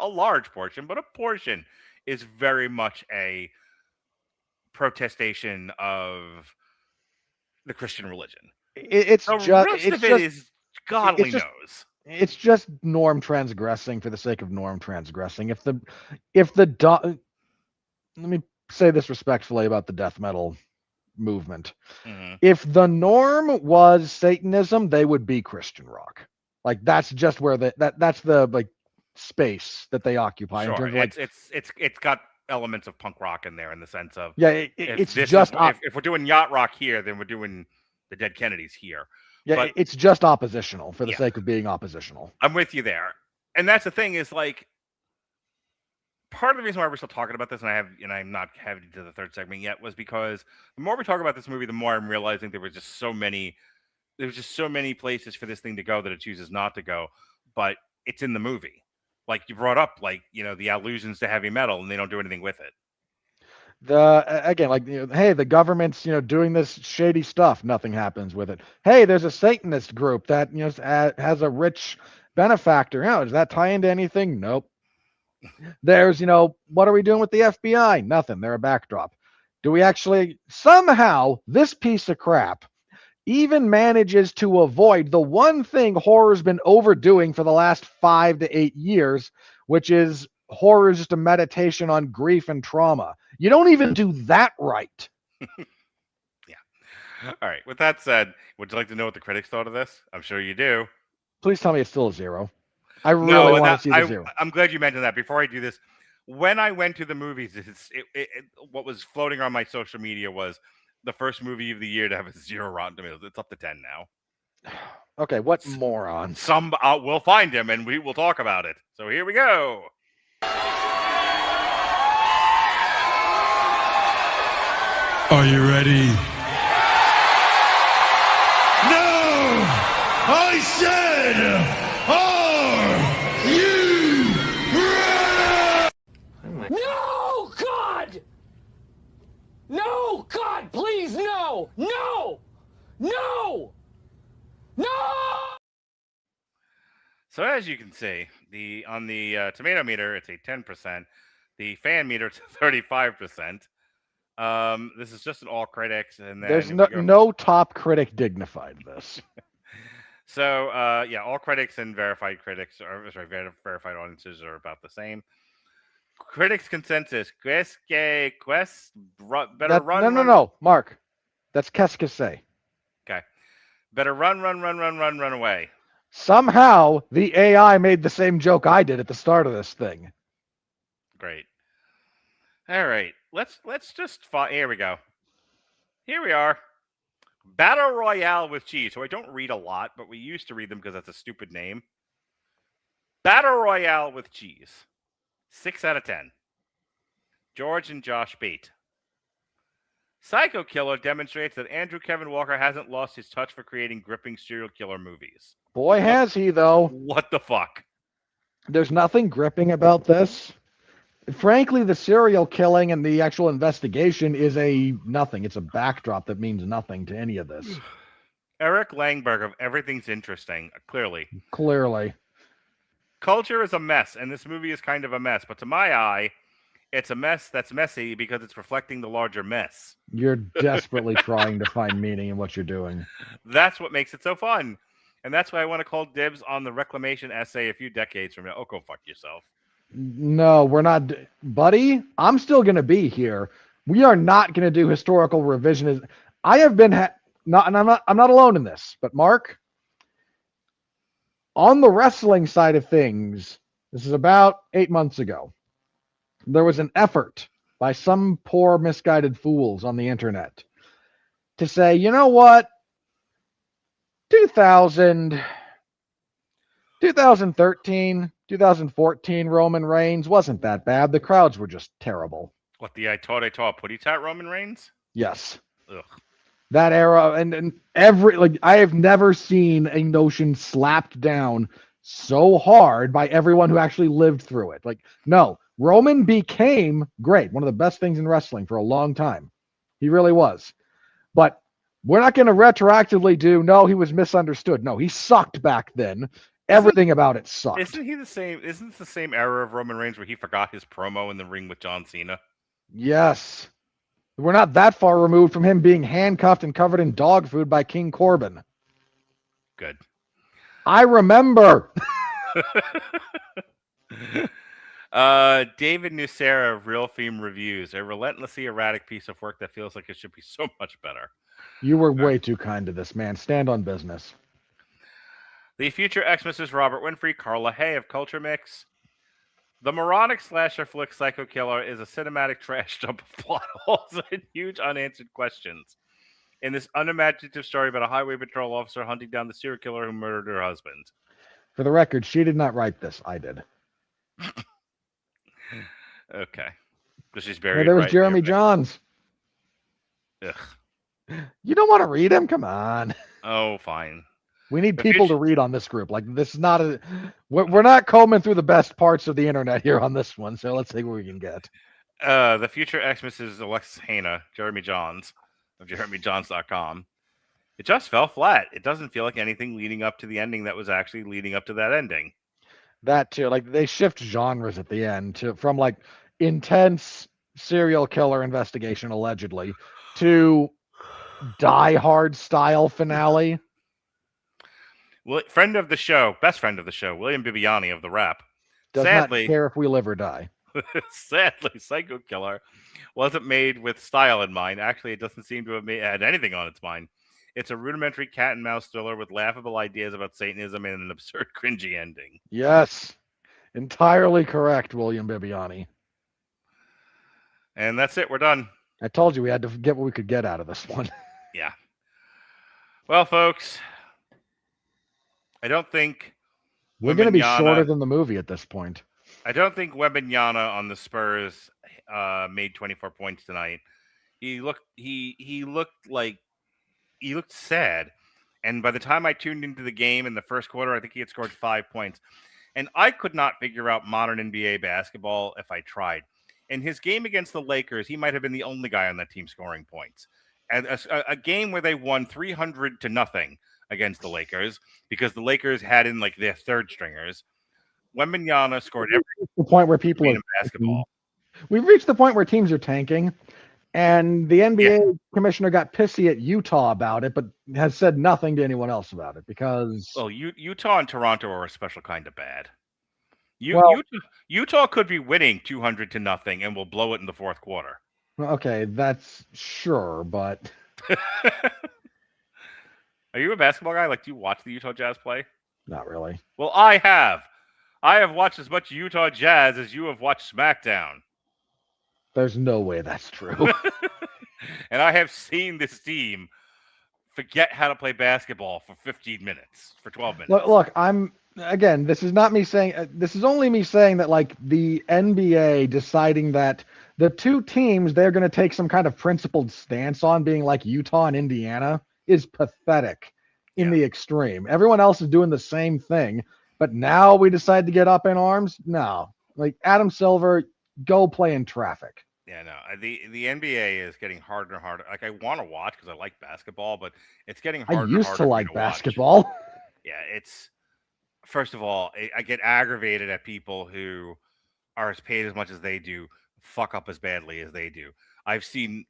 Speaker 3: large portion, but a portion is very much a protestation of the Christian religion. Godly knows.
Speaker 4: It's just norm transgressing for the sake of norm transgressing. Let me say this respectfully about the death metal movement.
Speaker 3: Mm-hmm.
Speaker 4: If the norm was Satanism, they would be Christian rock. Like, that's just where that's the like space that they occupy.
Speaker 3: Sure.
Speaker 4: In terms of, like,
Speaker 3: it's got elements of punk rock in there, in the sense of,
Speaker 4: if
Speaker 3: we're doing yacht rock here, then we're doing the Dead Kennedys here.
Speaker 4: Yeah,
Speaker 3: but
Speaker 4: it's just oppositional for the sake of being oppositional.
Speaker 3: I'm with you there. And that's the thing, is like, part of the reason why we're still talking about this, and I'm not having to the third segment yet, was because the more we talk about this movie, the more I'm realizing there was just so many places for this thing to go that it chooses not to go. But it's in the movie. Like you brought up, like, you know, the allusions to heavy metal, and they don't do anything with it.
Speaker 4: Again, like, you know, hey, the government's, you know, doing this shady stuff. Nothing happens with it. Hey, there's a Satanist group that, you know, has a rich benefactor. You know, does that tie into anything? Nope. There's, you know, what are we doing with the FBI? Nothing. They're a backdrop. Do we actually somehow, this piece of crap even manages to avoid the one thing horror's been overdoing for the last 5 to 8 years, which is horror is just a meditation on grief and trauma. You don't even do that right.
Speaker 3: Yeah. All right. With that said, would you like to know what the critics thought of this? I'm sure you do.
Speaker 4: Please tell me it's still a 0. I really want to see the 0.
Speaker 3: I'm glad you mentioned that. Before I do this, when I went to the movies, what was floating on my social media was the first movie of the year to have a 0 Rotten Tomatoes. It's up to 10 now.
Speaker 4: Okay, what moron?
Speaker 3: We'll find him and we will talk about it. So here we go.
Speaker 6: Are you ready? No! I said, are you ready?
Speaker 5: No, God! No, God, please, no! No! No! No!
Speaker 3: So as you can see, on the tomato meter, it's a 10%. The fan meter, it's 35%. This is just an all critics, and then
Speaker 4: there's no top critic dignified this.
Speaker 3: So all critics and verified critics, verified audiences are about the same. Critics consensus: better run.
Speaker 4: No, Mark, that's qu'est-ce que c'est.
Speaker 3: Okay, better run away.
Speaker 4: Somehow the AI made the same joke I did at the start of this thing.
Speaker 3: Great. All right, let's just here we go. Here we are. Battle Royale with cheese. So I don't read a lot, but we used to read them because that's a stupid name. Battle Royale with cheese. 6 out of 10. George and Josh Bate. Psycho Killer demonstrates that Andrew Kevin Walker hasn't lost his touch for creating gripping serial killer movies.
Speaker 4: Boy, has he, though.
Speaker 3: What the fuck?
Speaker 4: There's nothing gripping about this. Frankly, the serial killing and the actual investigation is nothing. It's a backdrop that means nothing to any of this.
Speaker 3: Eric Langberg of Everything's Interesting, clearly.
Speaker 4: Clearly.
Speaker 3: Culture is a mess, and this movie is kind of a mess. But to my eye, It's a mess that's messy because it's reflecting the larger mess.
Speaker 4: You're desperately trying to find meaning in what you're doing.
Speaker 3: That's what makes it so fun. And that's why I want to call dibs on the reclamation essay a few decades from now. Oh, go fuck yourself.
Speaker 4: No, we're not, buddy. I'm still going to be here. We are not going to do historical revisionism. I have been not, and I'm not alone in this. But Mark, on the wrestling side of things, this is about 8 months ago. There was an effort by some poor misguided fools on the internet to say, you know what, 2013, 2014 Roman Reigns wasn't that bad. The crowds were just terrible.
Speaker 3: What, the I taught putty tat Roman Reigns?
Speaker 4: Yes.
Speaker 3: Ugh.
Speaker 4: That era, and every, like, I have never seen a notion slapped down so hard by everyone who actually lived through it. Like, no, Roman became great. One of the best things in wrestling for a long time. He really was. But we're not going to retroactively do, no, he was misunderstood. No, he sucked back then. Everything about it sucked.
Speaker 3: Isn't he the same? Isn't it the same era of Roman Reigns where he forgot his promo in the ring with John Cena?
Speaker 4: Yes. We're not that far removed from him being handcuffed and covered in dog food by King Corbin.
Speaker 3: Good.
Speaker 4: I remember.
Speaker 3: David Nucera of Real Theme Reviews, a relentlessly erratic piece of work that feels like it should be so much better.
Speaker 4: You were way too kind to this man. Stand on business.
Speaker 3: The future ex-Mrs. Robert Winfrey, Carla Hay of Culture Mix. The moronic slasher flick Psycho Killer is a cinematic trash dump of plot holes and huge unanswered questions. In this unimaginative story about a highway patrol officer hunting down the serial killer who murdered her husband.
Speaker 4: For the record, she did not write this. I did.
Speaker 3: Okay. Because she's buried.
Speaker 4: There was Jeremy Johns.
Speaker 3: Ugh.
Speaker 4: You don't want to read him? Come on.
Speaker 3: Oh, fine.
Speaker 4: We need people to read on this group. Like, this is not a... We're not combing through the best parts of the internet here on this one, so let's see what we can get.
Speaker 3: The future Xmas is Alexis Hana, Jeremy Johns, of JeremyJohns.com. It just fell flat. It doesn't feel like anything leading up to the ending that was actually leading up to that ending.
Speaker 4: That, too. Like, they shift genres at the end from, like, intense serial killer investigation, allegedly, to Die Hard style finale.
Speaker 3: Well, friend of the show, best friend of the show, William Bibiani of The Wrap.
Speaker 4: Does
Speaker 3: Sadly,
Speaker 4: not care if we live or die.
Speaker 3: Sadly, Psycho Killer wasn't made with style in mind. Actually, it doesn't seem to have had anything on its mind. It's a rudimentary cat and mouse thriller with laughable ideas about Satanism and an absurd, cringy ending.
Speaker 4: Yes. Entirely correct, William Bibiani.
Speaker 3: And that's it. We're done.
Speaker 4: I told you we had to get what we could get out of this one.
Speaker 3: Yeah. Well, folks, I don't think
Speaker 4: we're going to be shorter than the movie at this point.
Speaker 3: I don't think Wembanyama on the Spurs made 24 points tonight. He looked sad. And by the time I tuned into the game in the first quarter, I think he had scored 5 points. And I could not figure out modern NBA basketball if I tried. In his game against the Lakers, he might have been the only guy on that team scoring points. And a game where they won 300-0 against the Lakers because the Lakers had in like their third stringers. Wembanyama scored every
Speaker 4: the point where people are
Speaker 3: basketball.
Speaker 4: We've reached the point where teams are tanking, and the NBA commissioner got pissy at Utah about it, but has said nothing to anyone else about it because
Speaker 3: Utah and Toronto are a special kind of bad. Utah could be winning 200-0 and will blow it in the fourth quarter.
Speaker 4: Okay, that's sure, but
Speaker 3: are you a basketball guy? Like, do you watch the Utah Jazz play?
Speaker 4: Not really.
Speaker 3: Well, I have. I have watched as much Utah Jazz as you have watched SmackDown.
Speaker 4: There's no way that's true.
Speaker 3: And I have seen this team forget how to play basketball for 15 minutes, for 12 minutes.
Speaker 4: Look, this is not me saying, this is only me saying that, like, the NBA deciding that the two teams they're going to take some kind of principled stance on, being like Utah and Indiana, is pathetic in the extreme. Everyone else is doing the same thing, but now we decide to get up in arms? No. Like, Adam Silver, go play in traffic.
Speaker 3: Yeah, no. The NBA is getting harder and harder. Like, I want to watch because I like basketball, but it's getting harder and harder.
Speaker 4: I used to like basketball.
Speaker 3: Watch. Yeah, it's... First of all, I get aggravated at people who are paid as much as they do, fuck up as badly as they do. I've seen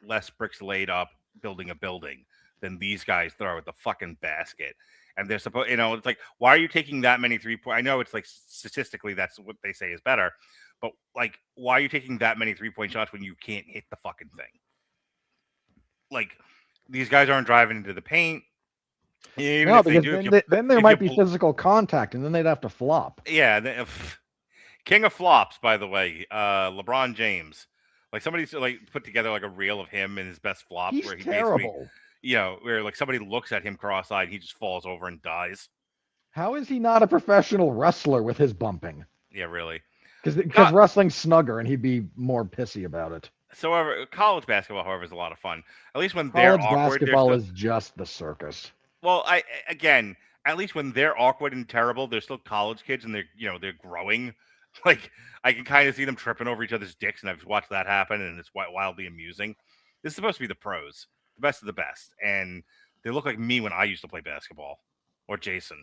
Speaker 3: less bricks laid up building a building than these guys throw at the fucking basket. And they're supposed, it's like, why are you taking that many 3-point? I know it's like statistically that's what they say is better, but like, why are you taking that many 3-point shots when you can't hit the fucking thing? Like, these guys aren't driving into the paint. Even
Speaker 4: No,
Speaker 3: if they
Speaker 4: because
Speaker 3: do,
Speaker 4: then there might be physical contact, and then they'd have to flop.
Speaker 3: Yeah, king of flops, by the way, LeBron James. Like somebody's like put together like a reel of him and his best flops,
Speaker 4: He's
Speaker 3: where he
Speaker 4: terrible.
Speaker 3: basically, where like somebody looks at him cross-eyed, he just falls over and dies.
Speaker 4: How is he not a professional wrestler with his bumping?
Speaker 3: Yeah, really.
Speaker 4: Because wrestling's snugger, and he'd be more pissy about it.
Speaker 3: So, however, college basketball, however, is a lot of fun. At least when they're
Speaker 4: College
Speaker 3: awkward,
Speaker 4: basketball is just the circus.
Speaker 3: Well, at least when they're awkward and terrible, they're still college kids, and they're growing. Like, I can kind of see them tripping over each other's dicks, and I've watched that happen, and it's wildly amusing. This is supposed to be the pros, the best of the best, and they look like me when I used to play basketball, or Jason.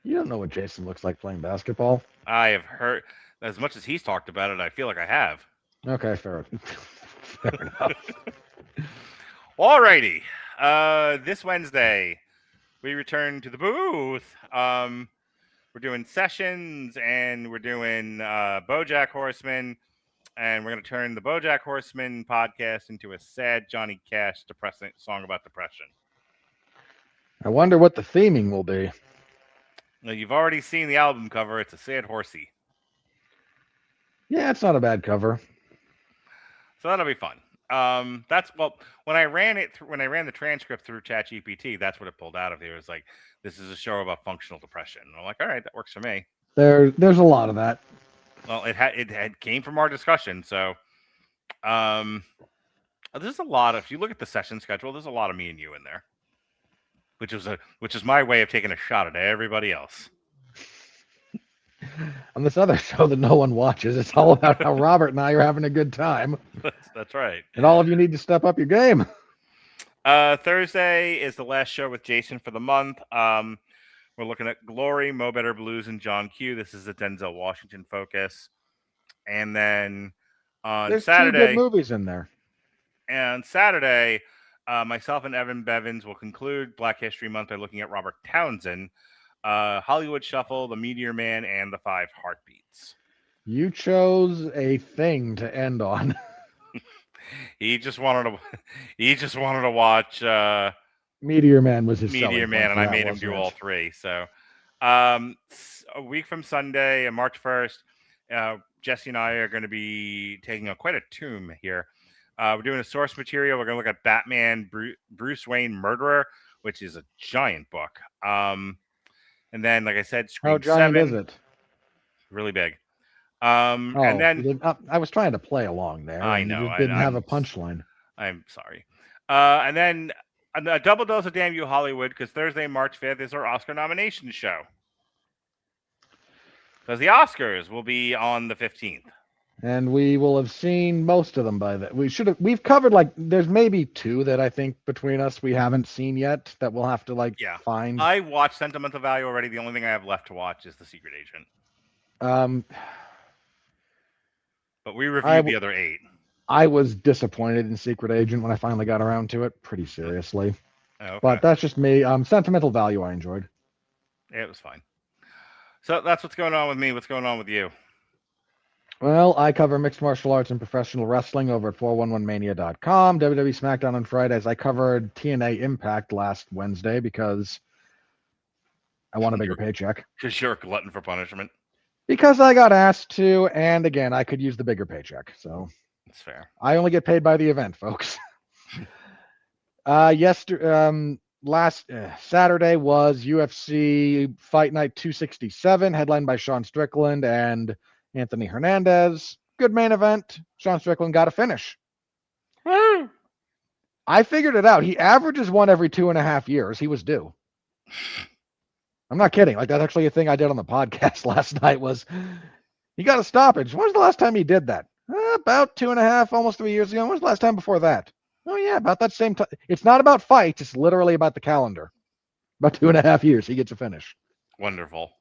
Speaker 4: You don't know what Jason looks like playing basketball.
Speaker 3: I have heard, as much as he's talked about it, I feel like I have.
Speaker 4: Okay, fair enough.
Speaker 3: Alrighty. This Wednesday, we return to the booth. We're doing Sessions, and we're doing BoJack Horseman, and we're going to turn the BoJack Horseman podcast into a sad Johnny Cash depressing song about depression.
Speaker 4: I wonder what the theming will be.
Speaker 3: Now, you've already seen the album cover. It's a sad horsey.
Speaker 4: Yeah, it's not a bad cover.
Speaker 3: So that'll be fun. When I ran the transcript through ChatGPT, that's what it pulled out of here. It was like, this is a show about functional depression. And I'm like, all right, that works for me.
Speaker 4: There's a lot of that.
Speaker 3: Well, it came from our discussion. So, there's a lot of, if you look at the session schedule, there's a lot of me and you in there, which is my way of taking a shot at everybody else.
Speaker 4: On this other show that no one watches, it's all about how Robert and I are having a good time.
Speaker 3: That's right.
Speaker 4: And all of you need to step up your game.
Speaker 3: Thursday is the last show with Jason for the month. We're looking at Glory, Mo Better Blues, and John Q. This is the Denzel Washington focus. And then on
Speaker 4: There's
Speaker 3: Saturday,
Speaker 4: 2 good movies in there.
Speaker 3: And Saturday, myself and Evan Bevins will conclude Black History Month by looking at Robert Townsend, Hollywood Shuffle, The Meteor Man, and The 5 Heartbeats.
Speaker 4: You chose a thing to end on.
Speaker 3: He just wanted to watch
Speaker 4: Meteor Man was his
Speaker 3: Meteor Man, and I made him do all 3. So, a week from Sunday, March 1st, Jesse and I are going to be taking quite a tomb here. We're doing a source material. We're going to look at Batman, Bruce Wayne Murderer, which is a giant book. And then, like I said, Scream
Speaker 4: How giant
Speaker 3: 7,
Speaker 4: is it?
Speaker 3: really big.
Speaker 4: And
Speaker 3: then
Speaker 4: I was trying to play along there.
Speaker 3: I
Speaker 4: and
Speaker 3: know,
Speaker 4: you just didn't have a punchline.
Speaker 3: I'm sorry. And then a double dose of Damn You Hollywood, because Thursday, March 5th is our Oscar nomination show. Because the Oscars will be on the 15th.
Speaker 4: And we will have seen most of them by then. We've covered there's maybe 2 that I think between us we haven't seen yet that we'll have to find.
Speaker 3: I watched Sentimental Value already. The only thing I have left to watch is The Secret Agent. But we reviewed the other 8.
Speaker 4: I was disappointed in Secret Agent when I finally got around to it, pretty seriously.
Speaker 3: Oh, okay.
Speaker 4: But that's just me. Sentimental Value I enjoyed.
Speaker 3: Yeah, it was fine. So that's what's going on with me. What's going on with you?
Speaker 4: Well, I cover mixed martial arts and professional wrestling over at 411mania.com. WWE SmackDown on Fridays. I covered TNA Impact last Wednesday because I want a bigger paycheck.
Speaker 3: Because you're a glutton for punishment.
Speaker 4: Because I got asked to, and again, I could use the bigger paycheck. So
Speaker 3: that's fair.
Speaker 4: I only get paid by the event, folks. Last Saturday was UFC Fight Night 267, headlined by Sean Strickland and Anthony Hernandez. Good main event. Sean Strickland got a finish.
Speaker 3: Woo!
Speaker 4: I figured it out. He averages one every 2.5 years. He was due. I'm not kidding. That's actually a thing I did on the podcast last night was he got a stoppage. When was the last time he did that? About 2.5, almost 3 years ago. When was the last time before that? Oh, yeah, about that same time. It's not about fights. It's literally about the calendar. About 2.5 years, he gets a finish.
Speaker 3: Wonderful.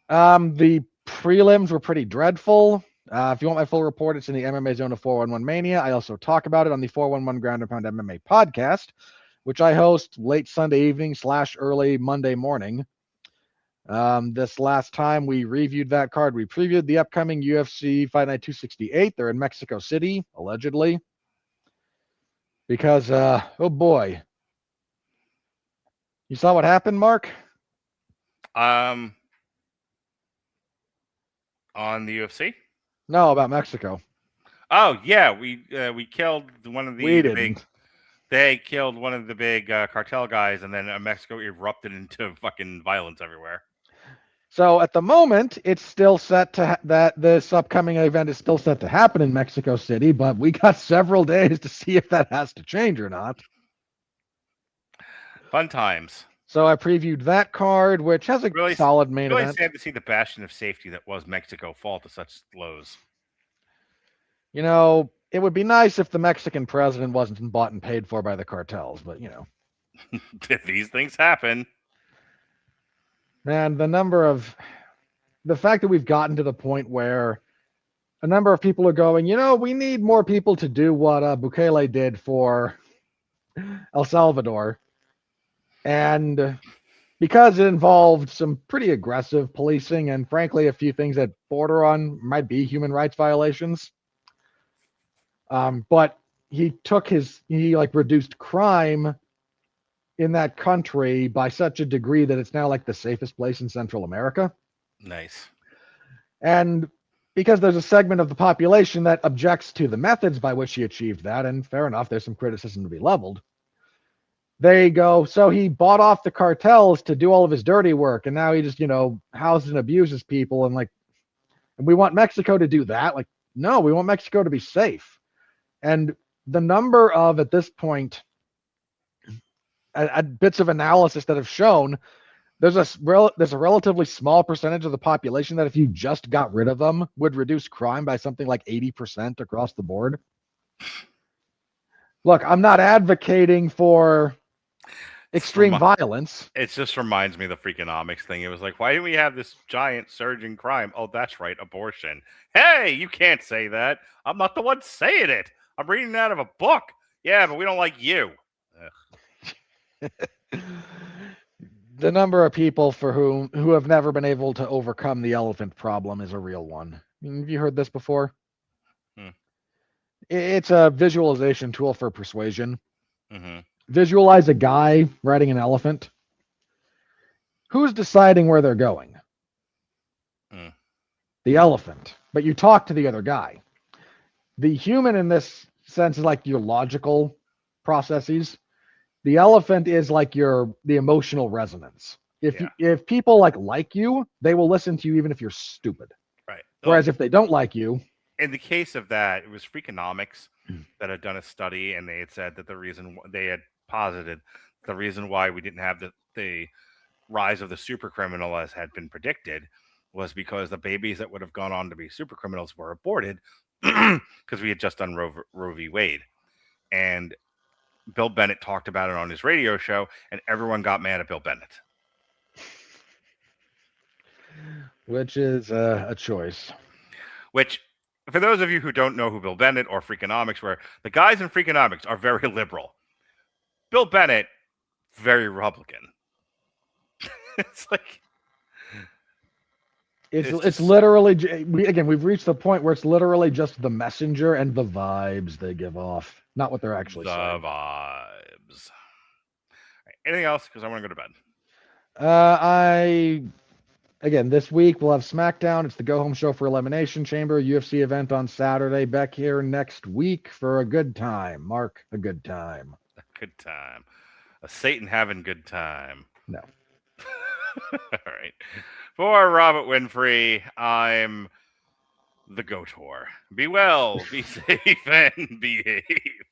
Speaker 4: The Prelims were pretty dreadful. If you want my full report, it's in the MMA Zone of 411 Mania. I also talk about it on the 411 Ground and Pound MMA podcast, which I host late Sunday evening / early Monday morning. This last time we reviewed that card, we previewed the upcoming UFC Fight Night 268. They're in Mexico City, allegedly. Because, oh boy. You saw what happened, Mark?
Speaker 3: On the UFC?
Speaker 4: No, about Mexico.
Speaker 3: Oh yeah, we killed one of the
Speaker 4: We
Speaker 3: big.
Speaker 4: didn't.
Speaker 3: They killed one of the big cartel guys, and then Mexico erupted into fucking violence everywhere.
Speaker 4: So at the moment, it's still set to that this upcoming event is still set to happen in Mexico City, but we got several days to see if that has to change or not.
Speaker 3: Fun times.
Speaker 4: So I previewed that card, which has a
Speaker 3: Really-
Speaker 4: solid main
Speaker 3: Really
Speaker 4: event.
Speaker 3: sad to see the bastion of safety that was Mexico fall to such lows.
Speaker 4: You know, it would be nice if the Mexican president wasn't bought and paid for by the cartels, but you know.
Speaker 3: These things happen.
Speaker 4: Man, the fact that we've gotten to the point where a number of people are going, you know, we need more people to do what Bukele did for El Salvador. And because it involved some pretty aggressive policing and frankly a few things that border on might be human rights violations. But he reduced crime in that country by such a degree that it's now like the safest place in Central America.
Speaker 3: Nice.
Speaker 4: And because there's a segment of the population that objects to the methods by which he achieved that, and fair enough, there's some criticism to be leveled. They go, so he bought off the cartels to do all of his dirty work, and now he just, houses and abuses people, and we want Mexico to do that? Like, no, we want Mexico to be safe. And the number of, at this point, at bits of analysis that have shown there's a relatively small percentage of the population that if you just got rid of them would reduce crime by something like 80% across the board. Look, I'm not advocating for extreme violence.
Speaker 3: It just reminds me of the Freakonomics thing. It was like, why do we have this giant surge in crime? Oh, that's right, abortion. Hey, you can't say that. I'm not the one saying it. I'm reading it out of a book. Yeah, but we don't like you.
Speaker 4: The number of people who have never been able to overcome the elephant problem is a real one. Have you heard this before? It's a visualization tool for persuasion.
Speaker 3: Mm-hmm.
Speaker 4: Visualize a guy riding an elephant. Who's deciding where they're going? The elephant. But you talk to the other guy. The human in this sense is like your logical processes. The elephant is like the emotional resonance. If people like you, they will listen to you even if you're stupid.
Speaker 3: Right.
Speaker 4: Whereas if they don't like you,
Speaker 3: in the case of that, it was Freakonomics that had done a study, and they had said that they had posited the reason why we didn't have the rise of the super criminal as had been predicted was because the babies that would have gone on to be super criminals were aborted because we had just done Roe v. Wade. And Bill Bennett talked about it on his radio show, and everyone got mad at Bill Bennett.
Speaker 4: Which is a choice.
Speaker 3: Which, for those of you who don't know who Bill Bennett or Freakonomics were, the guys in Freakonomics are very liberal. Bill Bennett, very Republican. It's like...
Speaker 4: It's literally, we've reached the point where it's literally just the messenger and the vibes they give off, not what they're actually saying.
Speaker 3: The vibes. Right, anything else? Because I want to go to
Speaker 4: bed. This week we'll have SmackDown. It's the Go Home Show for Elimination Chamber UFC event on Saturday. Back here next week for a good time. Mark, a good time.
Speaker 3: A good time. A Satan having good time.
Speaker 4: No.
Speaker 3: All right. For Robert Winfrey, I'm the Gotor. Be well, be safe, and behave.